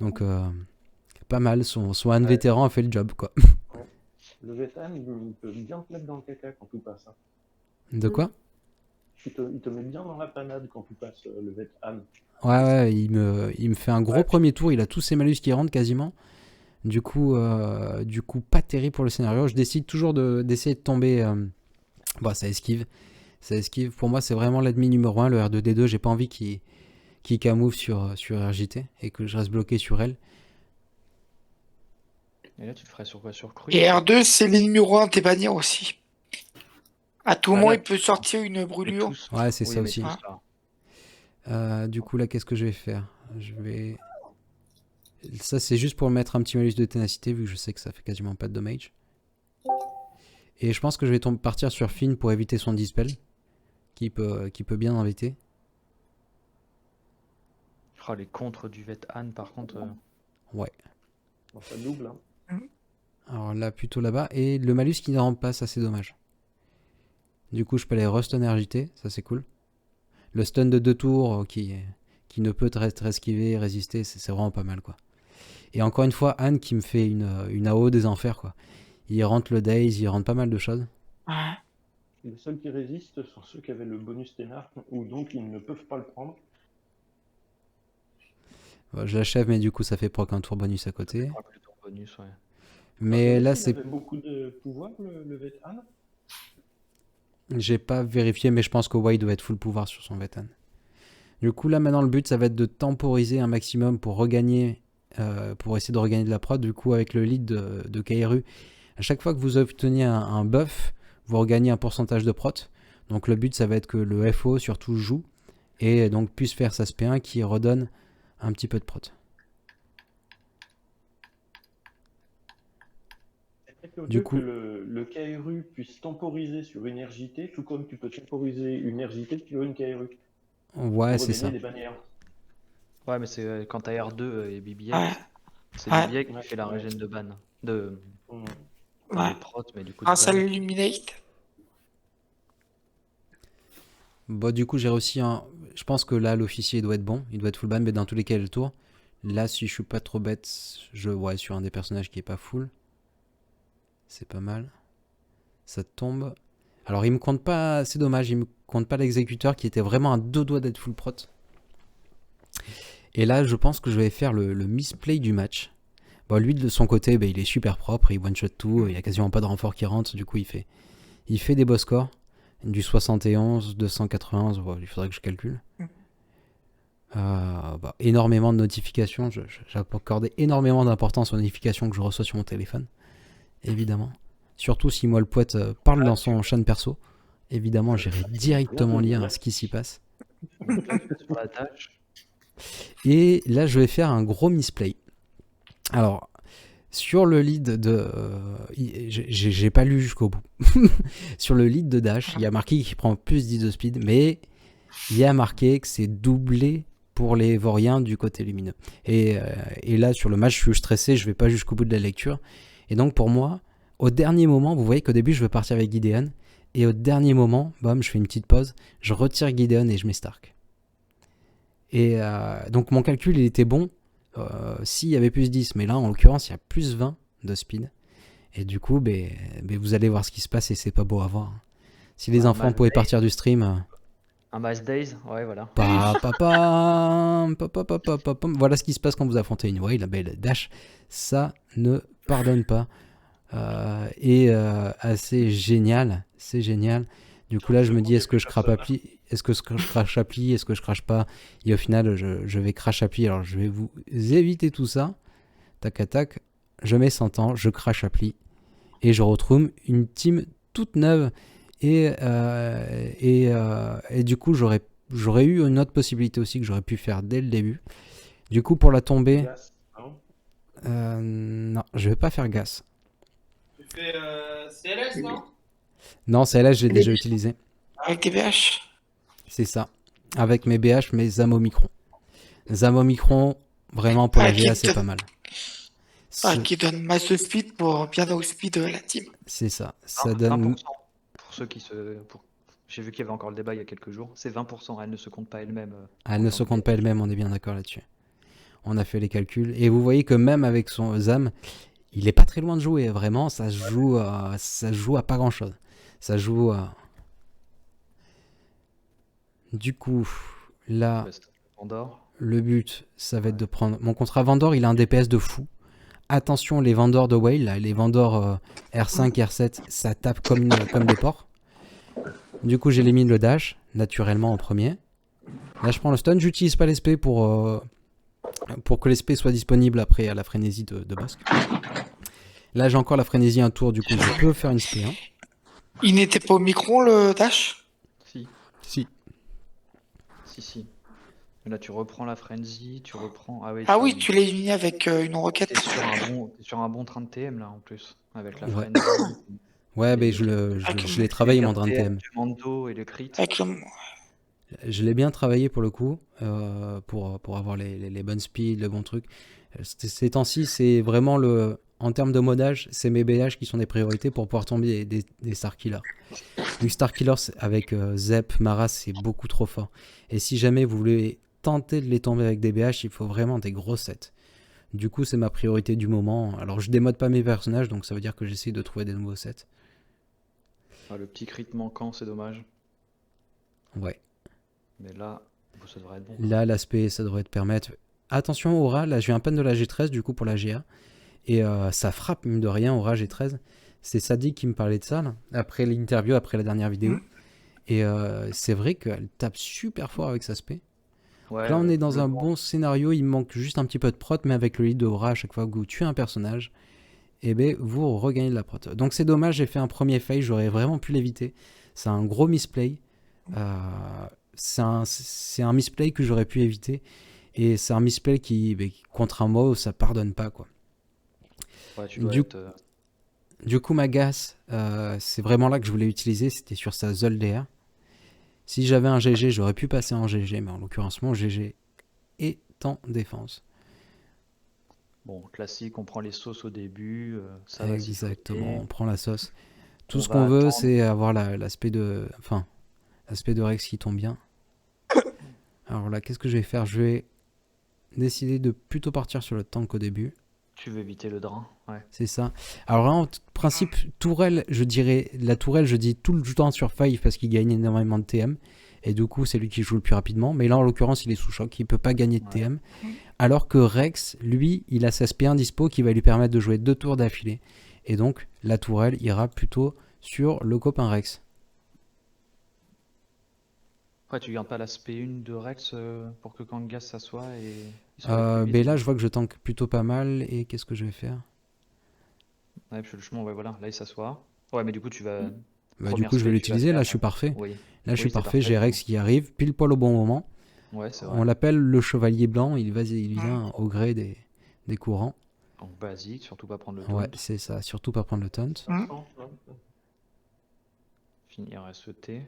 Donc, pas mal. Son un vétéran a fait le job, quoi. Le Vétan, il peut bien te mettre dans le caca quand tu passes. Hein. De quoi? Il te met bien dans la panade quand tu passes le Vétan. Ouais, il me fait un gros premier tour. Il a tous ses malus qui rentrent quasiment. Du coup, pas terrible pour le scénario. Je décide toujours d'essayer de tomber. Bon, ça esquive. Pour moi, c'est vraiment l'ennemi numéro 1, le R2D2. J'ai pas envie qu'il camoufle sur RJT et que je reste bloqué sur elle. Et là, tu le ferais sur quoi? Sur cru? Et R2, c'est le numéro 1 des bannières aussi. À tout Ah, moment, là, il peut sortir une Mais brûlure. tous. Ouais, c'est Oui, ça mais aussi. tous, là. Du coup, là, qu'est-ce que je vais faire? Ça, c'est juste pour mettre un petit malus de ténacité, vu que je sais que ça fait quasiment pas de damage. Et je pense que je vais partir sur Finn pour éviter son dispel, qui peut bien embêter. Oh, les contres du Vétan, par contre. Ouais. Bon, ça double. Hein. Alors là, plutôt là-bas. Et le malus qui ne rentre pas, ça c'est dommage. Du coup, je peux aller restun RJT, ça c'est cool. Le stun de 2 tours qui ne peut être esquivé, résister, c'est vraiment pas mal, quoi. Et encore une fois, Anne qui me fait une AO des enfers, quoi. Il rentre le Daze, il rentre pas mal de choses. Ouais. Les seuls qui résistent sont ceux qui avaient le bonus Ténard, ou donc ils ne peuvent pas le prendre. Je l'achève, mais du coup, ça fait proc un tour bonus à côté. Ah, le tour bonus, ouais. Mais là, Il c'est... avait beaucoup de pouvoir, le Vétan. J'ai pas vérifié, mais je pense que White doit être full pouvoir sur son Vétan. Du coup, là, maintenant, le but, ça va être de temporiser un maximum pour regagner, pour essayer de regagner de la prod. Du coup, avec le lead de KRU, à chaque fois que vous obtenez un buff, vous regagnez un pourcentage de prot. Donc, le but, ça va être que le FO, surtout, joue et donc puisse faire sa SP1 qui redonne un petit peu de prot. Du coup, que le KRU puisse temporiser sur une RJT, tout comme tu peux temporiser une RJT sur une KRU. Ouais, c'est ça. Des bannières. Ouais, mais c'est quand t'as R2 et BB8, Ouais. c'est Ouais. BB8 qui fait la régène de ban. De Ouais. prot, mais du coup. Un de seul ban. Illuminate. Bon, du coup, j'ai réussi un... Je pense que là, l'officier doit être bon. Il doit être full ban, mais dans tous les cas, il y a le tour. Là, si je suis pas trop bête, je vois sur un des personnages qui est pas full. C'est pas mal. Ça tombe. Alors, il me compte pas... C'est dommage, il me compte pas l'exécuteur qui était vraiment à 2 doigts d'être full prot. Et là, je pense que je vais faire le misplay du match. Bon, lui, de son côté, il est super propre. Il one-shot tout. Il y a quasiment pas de renfort qui rentre. Du coup, il fait des beaux scores. Du 71, 291, il faudrait que je calcule. Énormément de notifications. J'ai accordé énormément d'importance aux notifications que je reçois sur mon téléphone. Évidemment. Surtout si moi le poète parle dans son chaîne perso. Évidemment, j'irai directement lire ce qui s'y passe. Sur la tâche. Et là, je vais faire un gros misplay. Alors, sur le lead de... j'ai pas lu jusqu'au bout. Sur le lead de Dash, il y a marqué qu'il prend plus 10 de speed, mais il y a marqué que c'est doublé pour les Voriens du côté lumineux. Et là, sur le match, je suis stressé, je vais pas jusqu'au bout de la lecture. Et donc, pour moi, au dernier moment, vous voyez qu'au début, je veux partir avec Gideon. Et au dernier moment, bam, je fais une petite pause, je retire Gideon et je mets Stark. Et donc, mon calcul, il était bon. S'il y avait plus 10, mais là en l'occurrence il y a plus 20 de speed et du coup vous allez voir ce qui se passe et c'est pas beau à voir. Si les enfants pouvaient partir du stream, Un Miles Days, ouais, voilà. Voilà ce qui se passe quand vous affrontez une whale. La belle Dash, ça ne pardonne pas. Assez génial. C'est génial. Du coup, là, je me dis, est-ce que je crache appli? Est-ce que je crache appli? Est-ce que je crache pas? Et au final, je vais crash appli. Alors, je vais vous éviter tout ça. Tac à tac. Je mets 100 ans, je crash appli. Et je retrouve une team toute neuve. Et du coup, j'aurais eu une autre possibilité aussi que j'aurais pu faire dès le début. Du coup, pour la tombée, Gas, non. non, je vais pas faire gas. Tu fais CLS, non? Non, celle-là, j'ai déjà utilisé. Avec des BH. C'est ça. Avec mes BH, mes Zamomicron. Zamomicron, vraiment pour la GA, c'est pas mal. Qui donne masse de speed pour bien outspeed la team. C'est ça. Ça 20%. donne. Pour ceux qui se. J'ai vu qu'il y avait encore le débat il y a quelques jours. C'est 20%. Elle ne se compte pas elle-même. Elle ne se compte pas elle-même, on est bien d'accord là-dessus. On a fait les calculs. Et vous voyez que même avec son Zam, il est pas très loin de jouer. Vraiment, ça se joue à pas grand-chose. Ça joue à. Du coup, là, le but, ça va être de prendre. Mon contrat Vendor, il a un DPS de fou. Attention, les vendeurs de whale, là, les vendeurs R5, R7, ça tape comme des porcs. Du coup, j'élimine le dash, naturellement en premier. Là, je prends le stun. J'utilise pas l'SP pour que l'SP soit disponible après à la frénésie de Bosque. Là, j'ai encore la frénésie un tour, du coup, je peux faire une SP1. Il n'était pas au micron le dash? Si. Si. Mais là, tu reprends la frenzy, tu reprends. Ah oui, Ah oui, tu l'as éliminé avec une roquette. t'es sur un bon train de TM là en plus. Avec la Ouais. frenzy. Ouais, mais je l'ai travaillé mon drain de TM. Du mando et le crit. Avec le... Je l'ai bien travaillé pour le coup, pour avoir les bonnes speeds, le bon truc. Ces temps-ci, c'est vraiment en termes de modage, c'est mes BH qui sont des priorités pour pouvoir tomber des Star Killers. Les Star Killers avec Zep, Mara, c'est beaucoup trop fort. Et si jamais vous voulez tenter de les tomber avec des BH, il faut vraiment des gros sets. Du coup, c'est ma priorité du moment. Alors, je démode pas mes personnages, donc ça veut dire que j'essaie de trouver des nouveaux sets. Ah, le petit crit manquant, c'est dommage. Ouais. Mais là, ça devrait être bon. Là, l'aspect, ça devrait te permettre. Attention, Aura, là, j'ai un pen de la G13 du coup pour la GA. Et ça frappe, mine de rien, Aura G13. C'est Sadik qui me parlait de ça, là, après l'interview, après la dernière vidéo. Et c'est vrai qu'elle tape super fort avec sa spé. Ouais, là, on est dans un bon scénario. Il me manque juste un petit peu de prot, mais avec le lead de Aura, à chaque fois que vous tuez un personnage, et ben, vous regagnez de la prot. Donc c'est dommage, j'ai fait un premier fail, j'aurais vraiment pu l'éviter. C'est un gros misplay. C'est un misplay que j'aurais pu éviter. Et c'est un misplay qui, contre un MOW, ça pardonne pas, quoi. Ouais, tu dois être... Du coup, ma gas, c'est vraiment là que je voulais utiliser, c'était sur sa Zolder. Si j'avais un GG, j'aurais pu passer en GG, mais en l'occurrence, mon GG est en défense. Bon, classique, on prend les sauces au début, ça Exactement, on prend la sauce. Tout On ce va qu'on veut, attendre. c'est avoir l'aspect de... Enfin, l'aspect de Rex qui tombe bien. Alors là, qu'est-ce que je vais faire? Je vais décider de plutôt partir sur le tank au début. Tu veux éviter le drain, ouais. C'est ça. Alors là, en principe, tourelle, je dirais... La tourelle, je dis tout le temps sur 5 parce qu'il gagne énormément de TM. Et du coup, c'est lui qui joue le plus rapidement. Mais là, en l'occurrence, il est sous choc. Il peut pas gagner de TM. Alors que Rex, lui, il a sa SP1 dispo qui va lui permettre de jouer 2 tours d'affilée. Et donc, la tourelle ira plutôt sur le copain Rex. Ouais, tu gardes pas l'aspect 1 de Rex pour que quand Gas s'assoit et... Ben là, je vois que je tank plutôt pas mal. Et qu'est-ce que je vais faire? Ouais, parce que justement, ouais, voilà, là il s'assoit. Ouais, mais du coup, tu vas... Bah, du coup, je vais l'utiliser. Là, je suis parfait. Oui. Là, je suis c'est parfait. J'ai Rex qui arrive pile poil au bon moment. Ouais, c'est vrai. On l'appelle le chevalier blanc. Il vient au gré des courants. Donc basique, surtout pas prendre le taunt. Ouais, c'est ça. Surtout pas prendre le taunt. Finir SET.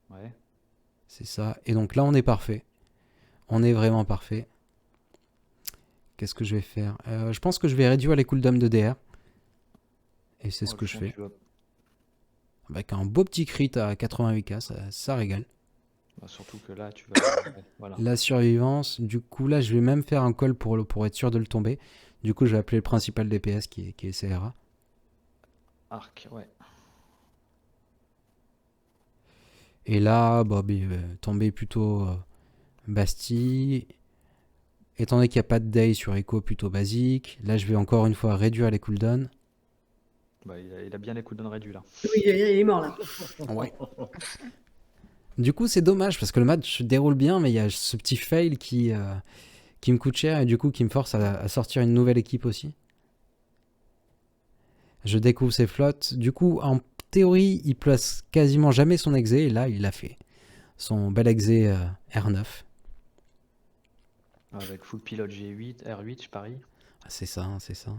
Ouais. C'est ça. Et donc là, on est parfait. On est vraiment parfait. Qu'est-ce que je vais faire? Je pense que je vais réduire les cooldowns de DR. Et c'est ce que je fais. Avec un beau petit crit à 88k, ça régale. Bah, surtout que là, tu vas... ouais, voilà. La survivance, du coup, là, je vais même faire un call pour être sûr de le tomber. Du coup, je vais appeler le principal DPS qui est CRA. Arc, ouais. Et là, tomber plutôt Bastille. Étant donné qu'il n'y a pas de day sur Echo, plutôt basique. Là, je vais encore une fois réduire les cooldowns. Bah, il a bien les cooldowns réduits là. Oui, il est mort là. Ouais. Du coup, c'est dommage parce que le match se déroule bien, mais il y a ce petit fail qui me coûte cher et du coup qui me force à sortir une nouvelle équipe aussi. Je découvre ses flottes. Du coup, en théorie, il place quasiment jamais son exé et là, il l'a fait. Son bel exé R9. Avec full pilote G8, R8, je parie. Ah, c'est ça, c'est ça.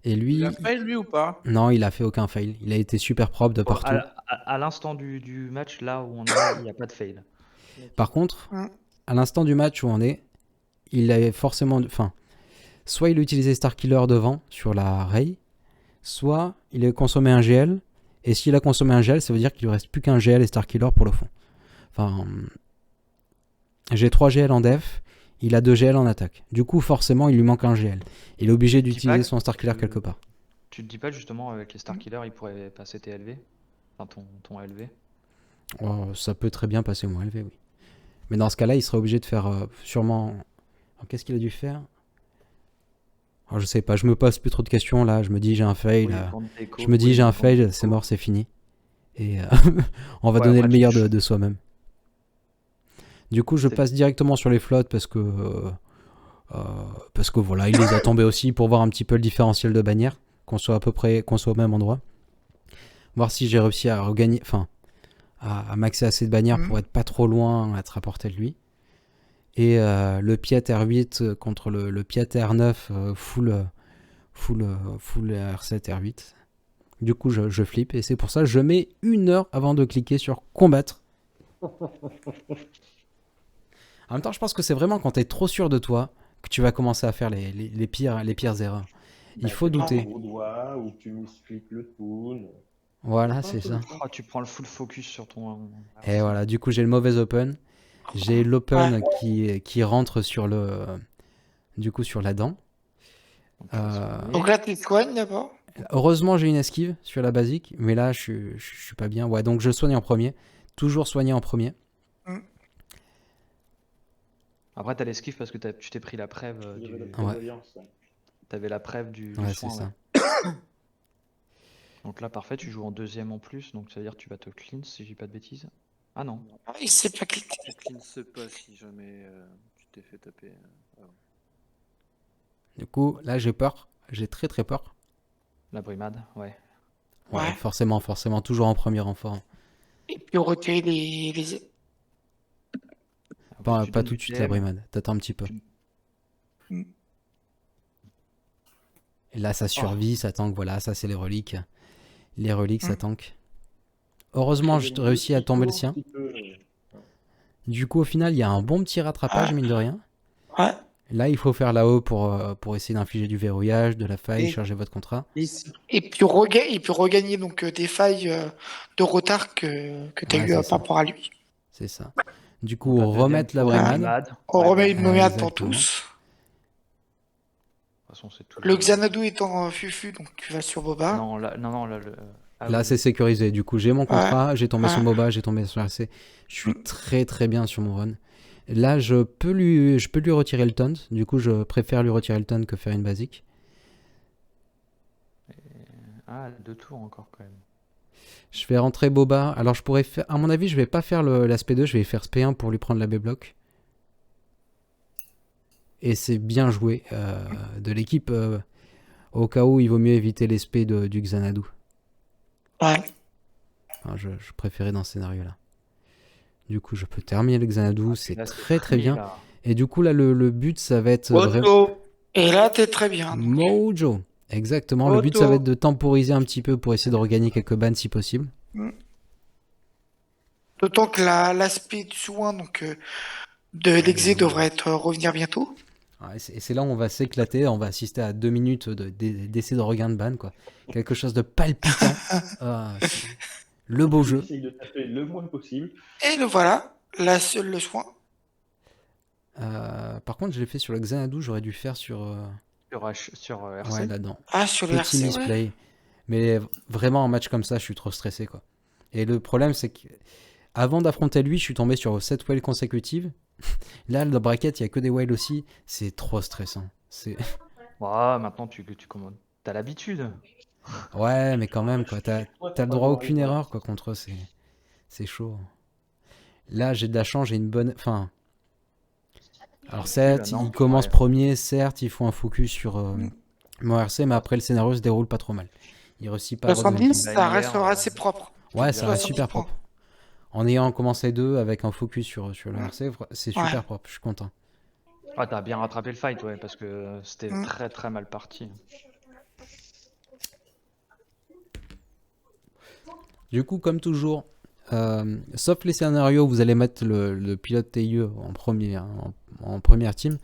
Et lui, Il a fail lui ou pas? non, il a fait aucun fail. Il a été super propre de Bon, partout. à l'instant du match, là où on est, il n'y a pas de fail. Par contre, Mm. à l'instant du match où on est, il avait forcément... Enfin, soit il utilisait Starkiller devant sur la Rey, soit il a consommé un GL, et s'il a consommé un GL, ça veut dire qu'il ne reste plus qu'un GL et Starkiller pour le fond. Enfin, j'ai 3 GL en def, il a 2 GL en attaque. Du coup, forcément, il lui manque un GL. Il est obligé dis d'utiliser pas son Starkiller que- quelque part. Tu te dis pas justement avec les Starkillers, il pourrait passer tes LV? Enfin, ton LV? Oh, ça peut très bien passer moins élevé, oui. Mais dans ce cas-là, il serait obligé de faire sûrement... Alors, qu'est-ce qu'il a dû faire? Alors, je sais pas, je me pose plus trop de questions là, je me dis j'ai un fail, Oui, contre Echo, je me dis oui, j'ai un contre fail, Echo. c'est mort, c'est fini. Et on va Ouais, donner après, le meilleur tu- de soi-même. Du coup, je C'est- passe directement sur les flottes parce que voilà, il les a tombés aussi pour voir un petit peu le différentiel de bannière, qu'on soit à peu près, qu'on soit au même endroit. Voir si j'ai réussi à regagner, enfin, à maxer assez de bannières pour être pas trop loin, à être à portée de lui. Et le Piet R8 contre le Piet R9 full R7 R8. Du coup, je flippe et c'est pour ça que je mets 1 heure avant de cliquer sur combattre. En même temps, je pense que c'est vraiment quand tu es trop sûr de toi que tu vas commencer à faire les pires erreurs. Il faut douter. Au doigt, ou tu miscliques le toon. Voilà, c'est ça. Oh, tu prends le full focus sur ton. Et voilà, du coup, j'ai le mauvais open. J'ai l'open qui rentre sur du coup, sur la dent. Donc là, tu soignes d'abord. Heureusement, j'ai une esquive sur la basique, mais là, je suis pas bien. Ouais, donc je soigne en premier. Toujours soigner en premier. Après, t'as l'esquive parce que tu t'es pris la preuve Il y avait la du. prévoyance. T'avais la preuve du Ouais, soin. c'est ça. Ouais. Donc là, parfait, tu joues en deuxième en plus, donc ça veut dire que tu vas te cleanse si je dis pas de bêtises. Ah non. Ah, il s'est pas cliqué. Tu cleanses pas si jamais tu t'es fait taper. Du coup, là, j'ai peur. J'ai très très peur. La brimade, ouais. Ouais, Ouais. forcément, toujours en premier renfort. Et puis on retire les... Après, Pas tu donnes tout du de suite la PM. brimade. T'attends un petit peu. Mm. Et là, ça survit, ça tank. Voilà, ça, c'est les reliques. Les reliques, ça tank. Heureusement, je réussis à tomber le sien. Du coup, au final, il y a un bon petit rattrapage, mine de rien. Ouais. Là, il faut faire là-haut pour essayer d'infliger du verrouillage, de la faille, Et- charger votre contrat. Et puis, regagner donc des failles de retard que tu as Ouais, eu c'est par ça. rapport à lui. C'est ça. Du coup, La deuxième remettre la fois, brimade. On Ouais, remet une nommade pour exactement. tous. De toute façon, c'est tout. Le Xanadu étant fufu, donc tu vas sur Boba. Non, là, ah Là, oui. c'est sécurisé. Du coup, j'ai mon contrat, j'ai tombé sur Ouais. Boba, j'ai tombé sur RC. Je suis très très bien sur mon run. Là, je peux lui retirer le taunt. Du coup, je préfère lui retirer le taunt que faire une basique. Ah, 2 tours encore quand même. Je fais rentrer Boba. Alors, je pourrais faire. À mon avis, je vais pas faire l'aspect 2, je vais faire SP1 pour lui prendre la B-block. Et c'est bien joué de l'équipe. Au cas où, il vaut mieux éviter l'esprit du Xanadu. Ouais. Enfin, je préférais dans ce scénario-là. Du coup, je peux terminer le Xanadu, c'est Là, très très free, bien. là. Et du coup, là, le but, ça va être vraiment. Auto. Et là, t'es très bien. donc. Mojo. Exactement. Le but, ça va être de temporiser un petit peu pour essayer de regagner quelques bans si possible. D'autant que l'aspect du soin donc, de l'exé devrait revenir bientôt. Ouais, et c'est là où on va s'éclater. On va assister à 2 minutes d'essai de regain de ban, quoi. Quelque chose de palpitant. Ah, c'est le beau jeu. Essaye de taper le moins possible. Et le voilà, le soin. Par contre, je l'ai fait sur le Xanadu. J'aurais dû faire sur. Sur RC. Ouais, là-dedans. Ah, sur le Petit RC, ouais. misplay. Mais vraiment, un match comme ça, je suis trop stressé, quoi. Et le problème, c'est que avant d'affronter lui, je suis tombé sur 7 whales consécutives. Là, le bracket, il y a que des whales aussi. C'est trop stressant. Ouais, maintenant tu commandes. T'as l'habitude. Ouais, mais quand même, quoi. T'as le droit à aucune erreur, quoi, contre eux. C'est chaud. Là, j'ai de la chance, j'ai une bonne. Enfin. Alors, certes, non, ils commencent ouais. premier, certes, ils font un focus sur mon RC, mais après, le scénario se déroule pas trop mal. Ils réussissent pas à redevenir 70, team. ça restera assez propre. Ouais, ça reste 70 super points. propre. En ayant commencé 2 avec un focus sur le RC, c'est super Ouais. propre, je suis content. Ah, t'as bien rattrapé le fight, ouais, parce que c'était Mm. très très mal parti. Du coup, comme toujours, sauf les scénarios où vous allez mettre le pilote TIE en première team,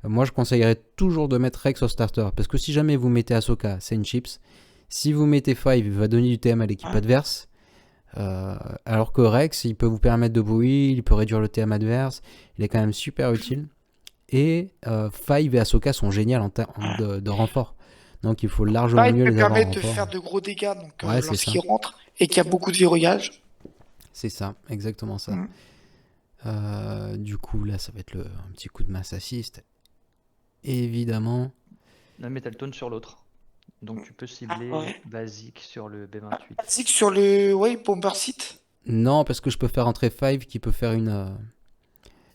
moi je conseillerais toujours de mettre Rex au starter. Parce que si jamais vous mettez Ahsoka, c'est une chips. Si vous mettez Five, il va donner du TM à l'équipe adverse. Alors que Rex, il peut vous permettre de bouillir, il peut réduire le TM adverse. Il est quand même super utile. Et Five et Ahsoka sont géniales en termes de renfort. Donc il faut largement Là, il mieux te les avoir permet en de renfort. faire de gros dégâts donc, Ouais, c'est lorsqu'il ça. rentre et qu'il y a beaucoup de verrouillage. C'est ça, exactement ça. Du coup, là, ça va être un petit coup de masse assist. Évidemment. La métal tone sur l'autre. Donc tu peux cibler ouais. basique sur le B28. Ainsi que sur le bomber site. Non, parce que je peux faire entrer Five qui peut faire une.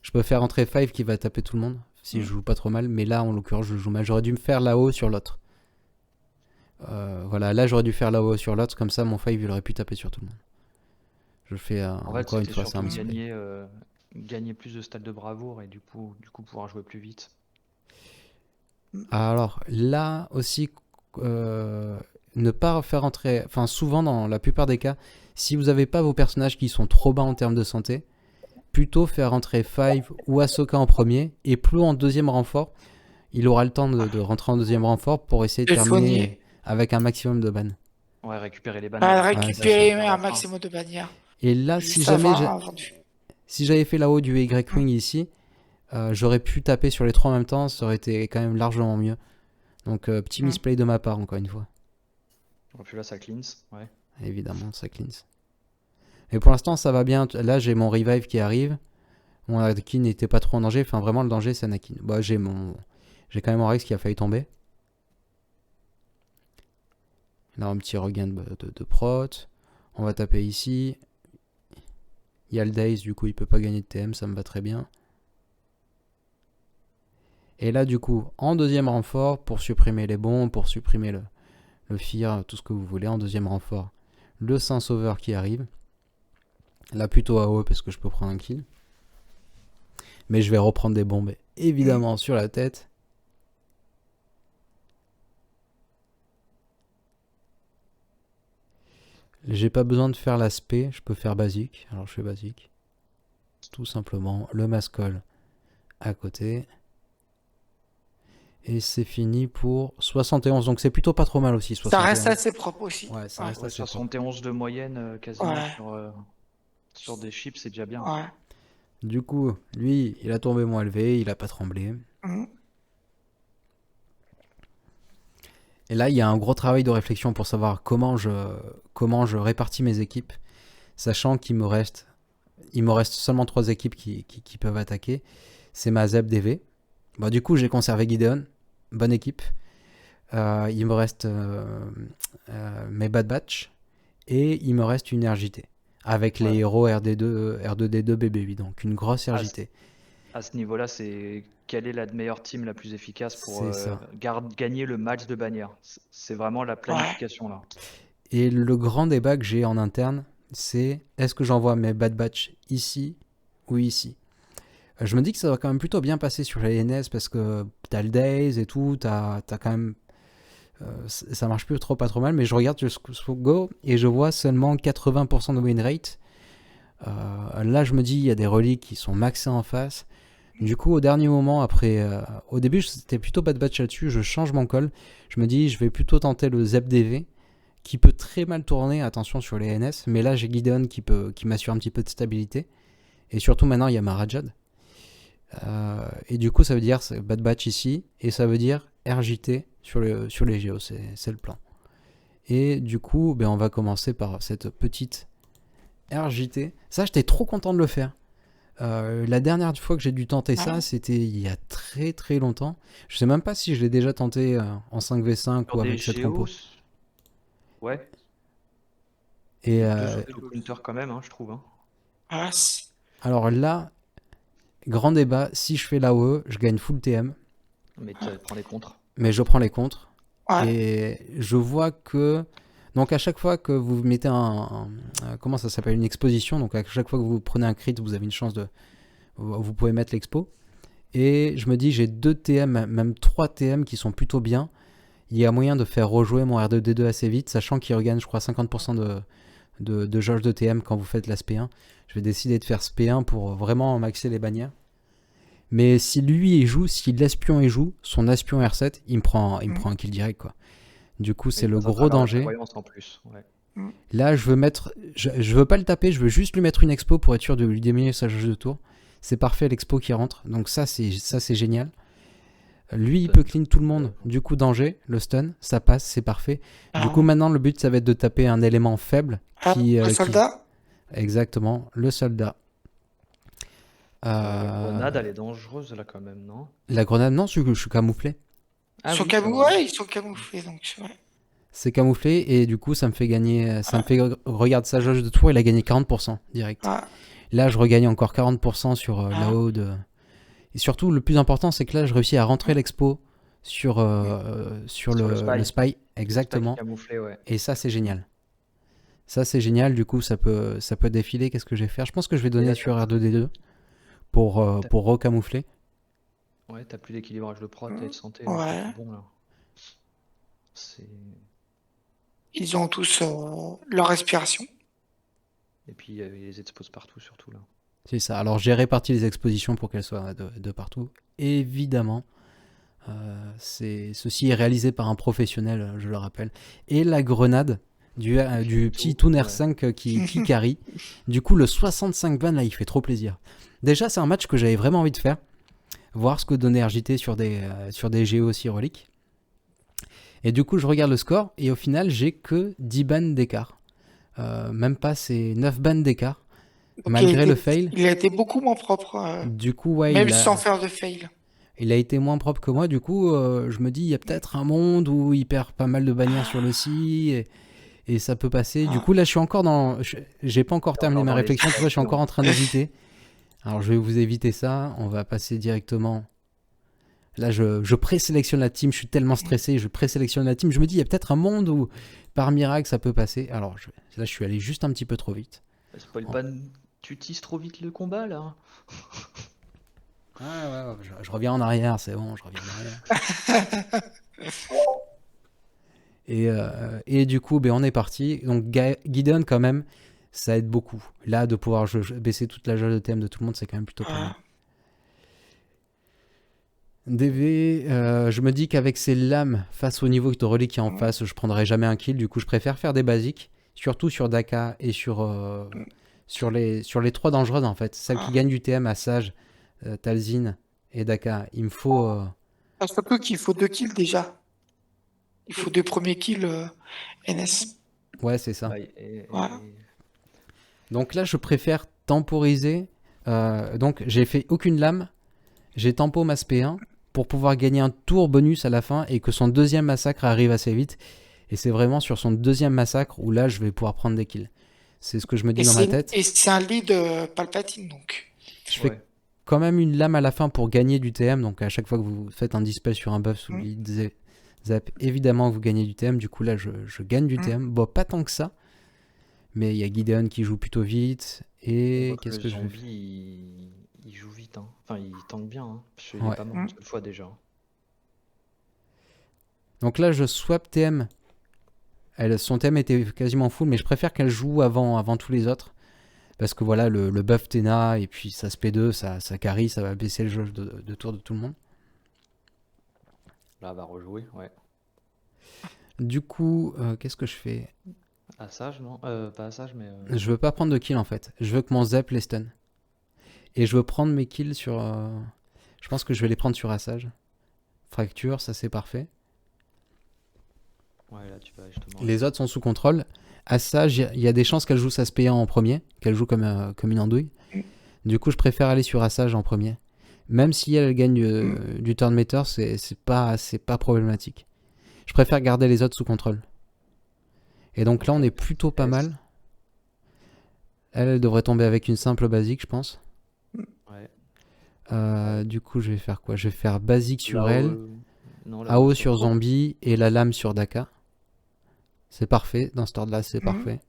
Je peux faire entrer Five qui va taper tout le monde si je joue pas trop mal. Mais là, en l'occurrence, je joue mal. J'aurais dû me faire là-haut sur l'autre. Voilà, là, j'aurais dû faire là-haut sur l'autre. Comme ça, mon Five, il aurait pu taper sur tout le monde. Je fais En fait, encore une c'était fois, c'est un surtout petit gagner plus de stades de bravoure et du coup pouvoir jouer plus vite. Alors là aussi, ne pas faire entrer, enfin souvent dans la plupart des cas, si vous n'avez pas vos personnages qui sont trop bas en termes de santé, plutôt faire entrer Five ou Ahsoka en premier et Plo en deuxième renfort. Il aura le temps de rentrer en deuxième renfort pour essayer de Et terminer soigner. avec un maximum de ban. Ouais, récupérer les bannières. Récupérer c'est un maximum de bannières. Et là, si Juste jamais avant du... si j'avais fait là-haut du Y-Wing ici, j'aurais pu taper sur les trois en même temps, ça aurait été quand même largement mieux. Donc petit misplay de ma part encore une fois. Et puis là ça cleanse, ouais. Évidemment, ça cleanse. Mais pour l'instant, ça va bien. Là, j'ai mon revive qui arrive. Mon Anakin n'était pas trop en danger. Enfin, vraiment, le danger, c'est Anakin. Bah, j'ai quand même mon Rex qui a failli tomber. Là, un petit regain de prot. On va taper ici. Il y a le Daze, du coup, il peut pas gagner de TM. Ça me va très bien. Et là, du coup, en deuxième renfort, pour supprimer les bombes, pour supprimer le fear, tout ce que vous voulez, en deuxième renfort, le Saint-Sauveur qui arrive. Là, plutôt AOE parce que je peux prendre un kill. Mais je vais reprendre des bombes, évidemment, sur la tête. J'ai pas besoin de faire l'aspect, je peux faire basique. Alors, je fais basique. Tout simplement, le mascol à côté. Et c'est fini pour 71. Donc c'est plutôt pas trop mal aussi. 71. Ça reste assez propre aussi. Ouais, ça reste assez propre. 71 de moyenne quasiment sur des chips, c'est déjà bien. Ouais. Du coup, lui, il a tombé moins élevé, il a pas tremblé. Et là, il y a un gros travail de réflexion pour savoir comment je répartis mes équipes, sachant qu'il me reste seulement 3 équipes qui peuvent attaquer. C'est ma Zeb DV. Bon, du coup, j'ai conservé Gideon. Bonne équipe. Il me reste mes Bad Batch. Et il me reste une RJT. Avec les héros R2D2, BB8. Donc une grosse RJT. À ce niveau-là, c'est quelle est la meilleure team la plus efficace pour ça. gagner le match de bannière. C'est vraiment la planification là. Et le grand débat que j'ai en interne, c'est est-ce que j'envoie mes Bad Batch ici ou ici? Je me dis que ça va quand même plutôt bien passer sur la NS parce que t'as le Days et tout, t'as quand même... ça marche plus pas trop mal, mais je regarde sur Go et je vois seulement 80% de win rate. Là, je me dis, il y a des reliques qui sont maxés en face. Du coup, au dernier moment, après... au début, c'était plutôt Bad Batch là-dessus, je change mon call. Je me dis, je vais plutôt tenter le Zeb DV, qui peut très mal tourner, attention sur les NS, mais là, j'ai Gideon qui m'assure un petit peu de stabilité. Et surtout, maintenant, il y a Marajad. Et du coup, ça veut dire Bad Batch ici, et ça veut dire RJT sur les Géos, c'est le plan. Et du coup, on va commencer par cette petite RJT. Ça, j'étais trop content de le faire. La dernière fois que j'ai dû tenter ça, c'était il y a très très longtemps. Je sais même pas si je l'ai déjà tenté en 5v5 Sur ou des avec cette compo. géos, ouais, Et il peut jouer au counter quand même, hein, je trouve. Hein. Ah, alors là, grand débat, si je fais l'AOE, je gagne full TM, Mais tu prends des contres. mais je prends les contres. ouais. Et je vois que... Donc à chaque fois que vous mettez comment ça s'appelle, une exposition, donc à chaque fois que vous prenez un crit, vous avez une chance de... Vous pouvez mettre l'expo. Et je me dis, j'ai 2 TM, même 3 TM qui sont plutôt bien. Il y a moyen de faire rejouer mon R2D2 assez vite, sachant qu'il regagne, je crois, 50% de jauge de TM quand vous faites la SP1. Je vais décider de faire SP1 pour vraiment maxer les bannières. Mais si lui il joue, si l'espion il joue, son espion R7, il me prend un kill direct, quoi. Du coup, c'est Et le passe à gros travers la danger. prévoyance en plus. Ouais. Là, je veux pas le taper, je veux juste lui mettre une expo pour être sûr de lui diminuer sa jauge de tour. C'est parfait l'expo qui rentre, donc ça c'est génial. Lui, il peut clean tout le monde, du coup danger, le stun, ça passe, c'est parfait. Du coup, maintenant, le but, ça va être de taper un élément faible. Le soldat. Exactement, le soldat. La grenade, elle est dangereuse là quand même, non? La grenade, non, je suis camouflé. Ah Ils sont oui, c'est vrai. ouais, ils sont camouflés, donc c'est vrai. C'est camouflé et du coup, ça me fait gagner. Ça me fait. Regarde sa jauge de tour, il a gagné 40% direct. Ah, Là, je regagne encore 40% sur là-haut de. Et surtout, le plus important, c'est que là, je réussis à rentrer l'expo sur le spy. Exactement. Spike camouflé, ouais. Et ça, c'est génial. Ça, c'est génial. Du coup, ça peut défiler. Qu'est-ce que je vais faire? Je pense que je vais donner là, sur R2D2 pour recamoufler. Ouais, t'as plus d'équilibrage de prot et de santé. Ouais. donc c'est bon là. C'est... ils ont tous leur respiration. Et puis il les expose partout surtout là. C'est ça. Alors, j'ai réparti les expositions pour qu'elles soient de partout. Évidemment. Ceci est réalisé par un professionnel, je le rappelle. Et la grenade du petit Toon R5 qui carry. Du coup, le 65 ban, là, il fait trop plaisir. Déjà, c'est un match que j'avais vraiment envie de faire. Voir ce que donnait RJT sur des GO aussi reliques. Et du coup, je regarde le score. Et au final, j'ai que 10 bans d'écart. Même pas, c'est 9 bans d'écart. Donc, Malgré le fail. Il a été beaucoup moins propre. Du coup, ouais, Même sans faire de fail. il a été moins propre que moi. Du coup, je me dis, il y a peut-être un monde où il perd pas mal de bannières sur le si. Et ça peut passer. Du coup, là, je suis encore dans... J'ai pas encore terminé ma réflexion. Tu vois, je suis encore en train d'hésiter. Alors, je vais vous éviter ça. On va passer directement... Là, je présélectionne la team. Je suis tellement stressé. Je présélectionne la team. Je me dis, il y a peut-être un monde où, par miracle, ça peut passer. Alors, là, je suis allé juste un petit peu trop vite. Spoil pas, tu teases trop vite le combat là. Ouais, je reviens en arrière. C'est bon, je reviens en arrière. Et du coup, on est parti. Donc, Gideon, quand même, ça aide beaucoup. Là, de pouvoir baisser toute la jauge de TM de tout le monde, c'est quand même plutôt pas mal. DV, je me dis qu'avec ces lames face au niveau de relique qui est en face, je prendrai jamais un kill. Du coup, je préfère faire des basiques, surtout sur Daka et sur les 3 dangereuses en fait. Celles qui gagnent du TM à Sage, Talzin et Daka. Il me faut. Surtout qu'il faut 2 kills déjà. Il faut 2 premiers kills NS. Ouais, c'est ça. Ouais. Donc là, je préfère temporiser. Donc, j'ai fait aucune lame. J'ai tempo ma SP1 pour pouvoir gagner un tour bonus à la fin et que son deuxième massacre arrive assez vite. Et c'est vraiment sur son deuxième massacre où là, je vais pouvoir prendre des kills. C'est ce que je me dis dans ma tête. Et c'est un lead Palpatine donc. Je fais quand même une lame à la fin pour gagner du TM. Donc à chaque fois que vous faites un dispel sur un buff sous lead zap, évidemment vous gagnez du TM. Du coup là, je gagne du TM. Bon, pas tant que ça. Mais il y a Gideon qui joue plutôt vite. Et qu'est-ce que je fais? Il joue vite, hein. Enfin, il tank bien. Hein. Je l'ai pas mort une seule fois déjà. Donc là, je swap TM. Son TM était quasiment full, mais je préfère qu'elle joue avant tous les autres. Parce que voilà, le buff Tena et puis sa SP2, ça carry, ça va baisser le jauge de tour de tout le monde. Là, elle va rejouer, ouais. Du coup, qu'est-ce que je fais? Assage, non pas Assage, mais... Je veux pas prendre de kill en fait. Je veux que mon Zep les stun. Et je veux prendre mes kills sur... Je pense que je vais les prendre sur Assage. Fracture, ça c'est parfait. Ouais, là tu vas justement... Les autres sont sous contrôle. Assage, il y a des chances qu'elle joue sa SPA en premier, qu'elle joue comme une andouille. Du coup, je préfère aller sur Assage en premier. Même si elle gagne du turn meter, c'est pas problématique. Je préfère garder les autres sous contrôle. Et donc là, on est plutôt pas mal. Elle devrait tomber avec une simple basique, je pense. Ouais. Du coup, je vais faire quoi? Je vais faire basique sur Là-haut, elle, non, AO là-haut sur Gros. zombie et la lame sur Daka. C'est parfait. Dans cet ordre-là, c'est parfait.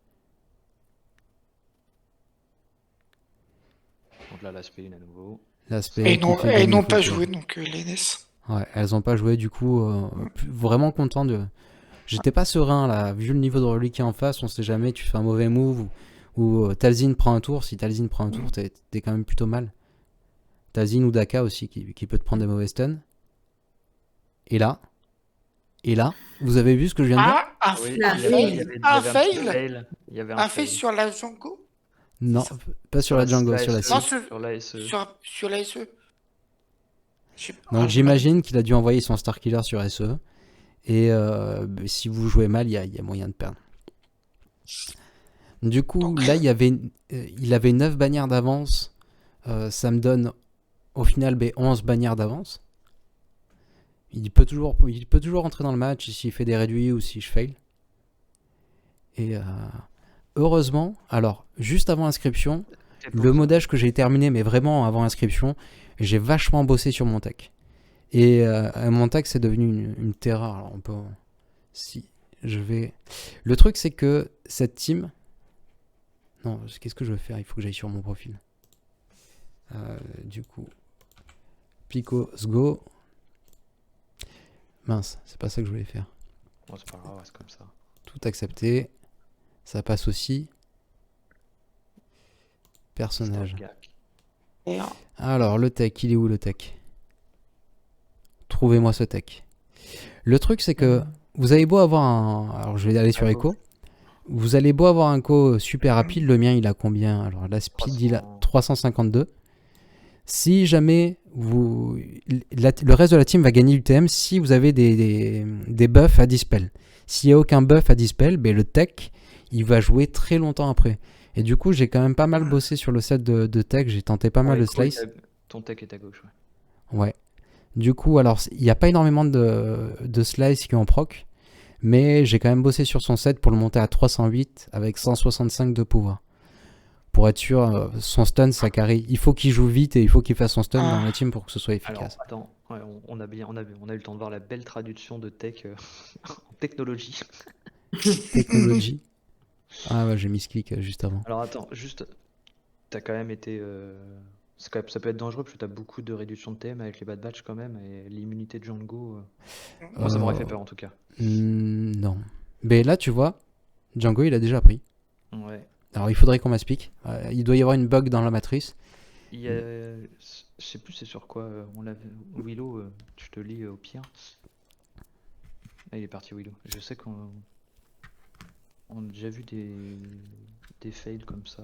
Donc là, l'aspect à nouveau. L'aspect Et qui non, fait elles gagner n'ont tout pas le joué, tour. donc les NS. Ouais, elles ont pas joué, du coup, vraiment content de... J'étais pas serein, là, vu le niveau de relique qui est en face, on sait jamais, tu fais un mauvais move, ou Talzin prend un tour, si Talzin prend un tour, t'es quand même plutôt mal. Talzin ou Daka aussi, qui peut te prendre des mauvais stuns. Et là, vous avez vu ce que je viens de dire? Ah, un Oui, il y avait- il y un avait un petit fail. fail. Il y avait un Un fail fail. sur la Django. Non, ça. pas sur la Django, sur la SE. Non, SE. Sur la SE. sur la SE. Je sais pas. Donc j'imagine qu'il a dû envoyer son Star Killer sur SE. Et si vous jouez mal, il y a moyen de perdre. Du coup, Donc- là, il avait 9 bannières d'avance. Ça me donne au final 11 bannières d'avance. Il peut toujours rentrer dans le match s'il fait des réduits ou si je fail. Et heureusement, alors, juste avant inscription, C'est pour le ça. modage que j'ai terminé, mais vraiment avant inscription, j'ai vachement bossé sur mon tech. Et mon tech, c'est devenu une terreur. Alors, on peut... Si, je vais... Le truc, c'est que cette team... Non, qu'est-ce que je veux faire? Il faut que j'aille sur mon profil. Du coup... Pico, go. Mince, c'est pas ça que je voulais faire. Bon, c'est pas grave, c'est comme ça. Tout accepté. Ça passe aussi. Personnage. Et, Alors, le tech, il est où le tech? Trouvez-moi ce tech. Le truc, c'est que vous avez beau avoir un... Alors, je vais aller sur À Echo. Vous allez beau avoir un co super rapide. Le mien, il a combien? Alors, la speed, il a 352. Si jamais le reste de la team va gagner du TM si vous avez des buffs à dispel. S'il n'y a aucun buff à dispel, ben le tech, il va jouer très longtemps après. Et du coup, j'ai quand même pas mal bossé sur le set de tech. J'ai tenté pas mal de slice. Ton tech est à gauche, ouais. Ouais. Du coup, alors, il n'y a pas énormément de slice qui ont proc. Mais j'ai quand même bossé sur son set pour le monter à 308 avec 165 de pouvoir. Pour être sûr, son stun, ça carry. Il faut qu'il joue vite et il faut qu'il fasse son stun dans la team pour que ce soit Alors, efficace. attends, ouais, on a eu le temps de voir la belle traduction de tech en technologie. Technologie. Ah ouais, j'ai mis ce clic juste avant. Alors, attends, juste, t'as quand même été. Ça peut être dangereux parce que t'as beaucoup de réduction de TM avec les bad batch quand même et l'immunité de Django. Moi, ça m'aurait fait peur en tout cas. Non. Mais là, tu vois, Django, il a déjà pris. Ouais. Alors, il faudrait qu'on m'explique. Il doit y avoir une bug dans la matrice. Il y a... Je sais plus c'est sur quoi. On l'a... Willow, je te lis au pire. Ah, il est parti Willow. Je sais qu'on a déjà vu des fails comme ça.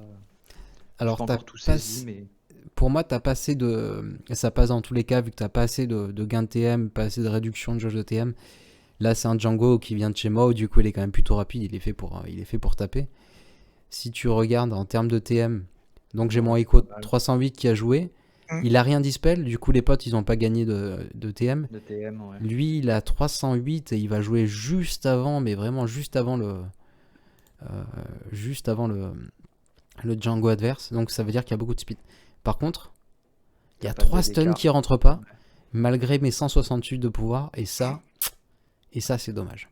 Alors, J'ai pas t'as encore tout pas... saisi, mais Pour moi, t'as pas assez de... Ça passe dans tous les cas, vu que t'as pas assez de gain de TM, pas assez de réduction de jauge de TM. Là, c'est un Django qui vient de chez Mao, du coup, il est quand même plutôt rapide, il est fait pour taper. Si tu regardes en termes de TM, donc j'ai mon Echo 308 qui a joué, il a rien dispel, du coup les potes ils ont pas gagné de TM. de TM, ouais. Lui il a 308 et il va jouer juste avant, mais vraiment juste avant le Django adverse, donc ça veut dire qu'il y a beaucoup de speed. Par contre, il y a pas de 3 DK. stuns qui rentrent pas, malgré mes 168 de pouvoir, et ça c'est dommage.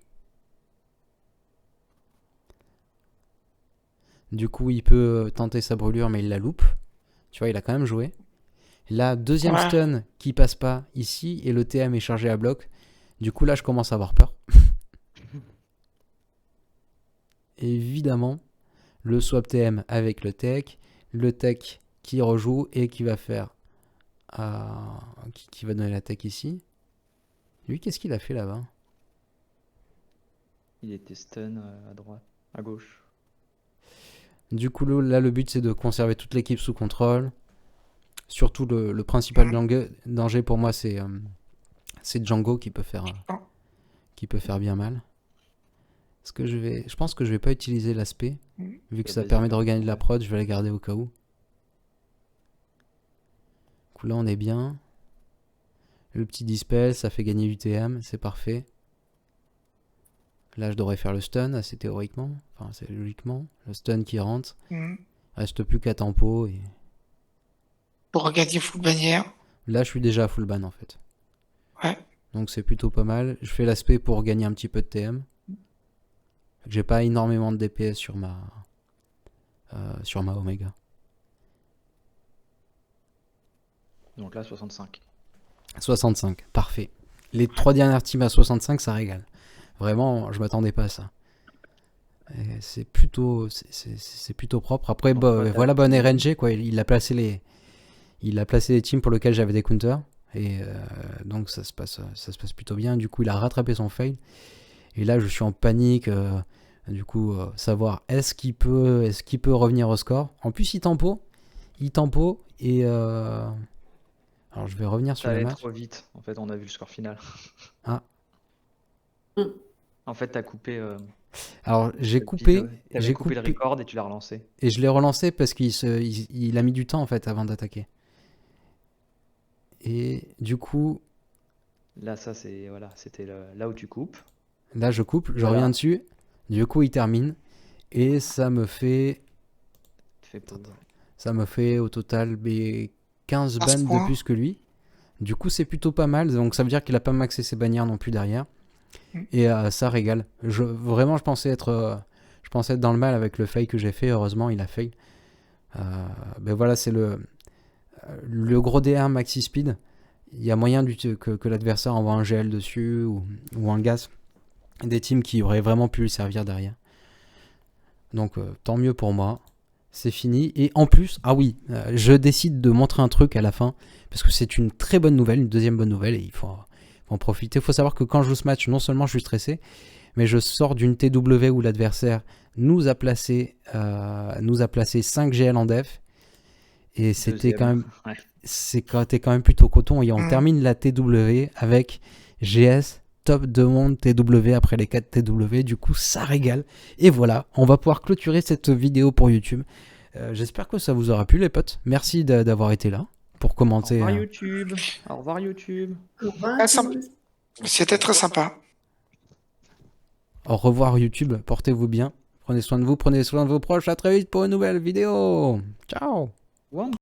Du coup, il peut tenter sa brûlure, mais il la loupe. Tu vois, il a quand même joué. Là, deuxième stun qui passe pas ici, et le TM est chargé à bloc. Du coup, là, je commence à avoir peur. Évidemment, le swap TM avec le tech qui rejoue et qui va faire... qui va donner la tech ici. Lui, qu'est-ce qu'il a fait là-bas? Il était stun à droite, à gauche. Du coup, là, le but, c'est de conserver toute l'équipe sous contrôle. Surtout, le principal danger pour moi, c'est Django qui peut faire bien mal. Je pense que je vais pas utiliser l'aspect. Vu que Bah, ça vas-y, permet de regarde. regagner de la prod, je vais la garder au cas où. Du coup, là, on est bien. Le petit dispel, ça fait gagner du TM, c'est parfait. Là, je devrais faire le stun, assez théoriquement. Enfin, c'est logiquement. Le stun qui rentre. Mhm. Reste plus qu'à tempo. Et Pour regagner full bannière. là, je suis déjà à full ban en fait. Ouais. Donc, c'est plutôt pas mal. Je fais l'aspect pour gagner un petit peu de TM. J'ai pas énormément de DPS sur ma Omega. Donc là, 65. 65, parfait. Les 3 dernières teams à 65, ça régale. Vraiment, je m'attendais pas à ça. Et c'est plutôt propre. Après, Donc, bah, toi, t'as- voilà, bon RNG, quoi. Il a placé les teams pour lesquels j'avais des counters. Et donc, ça se passe plutôt bien. Du coup, il a rattrapé son fail. Et là, je suis en panique. Du coup, savoir est-ce qu'il peut revenir au score. En plus, il tempo. Et alors, je vais revenir Ça sur le allait match. trop vite. En fait, on a vu le score final. Ah. Mm. En fait, t'as coupé. Alors, j'ai T'avais coupé coupé le record et tu l'as relancé. et je l'ai relancé parce il a mis du temps en fait avant d'attaquer. Et du coup, Là, ça, c'était là où tu coupes. là je coupe, je Voilà. reviens dessus. Du coup, il termine et ça me fait Tu fais pause. au total 15 15 bans de points. plus que lui. Du coup, c'est plutôt pas mal. Donc, ça veut dire qu'il a pas maxé ses bannières non plus derrière. Mm. Et ça régale. Vraiment, je pensais être dans le mal avec le fail que j'ai fait. Heureusement, il a fail. Ben voilà, c'est le gros D1 maxi speed. Il y a moyen que l'adversaire envoie un GL dessus ou un gaz. Des teams qui auraient vraiment pu le servir derrière. Donc, tant mieux pour moi. C'est fini. Et en plus, ah oui, je décide de montrer un truc à la fin. Parce que c'est une très bonne nouvelle, une deuxième bonne nouvelle. Et il faut en profiter. Il faut savoir que quand je joue ce match, non seulement je suis stressé, mais je sors d'une TW où l'adversaire nous a placé 5 GL en def. Et c'était quand même, Ouais. c'était quand même plutôt coton. Et on Mm. termine la TW avec GS, top de monde TW après les 4 TW. Du coup, ça régale. Et voilà, on va pouvoir clôturer cette vidéo pour YouTube. J'espère que ça vous aura plu, les potes. Merci d'avoir été là pour Au commenter. revoir YouTube. Au revoir YouTube. Au revoir Ah, à sympa. tous. C'était très sympa. Au revoir, YouTube. Portez-vous bien. Prenez soin de vous, prenez soin de vos proches. À très vite pour une nouvelle vidéo. Ciao. One.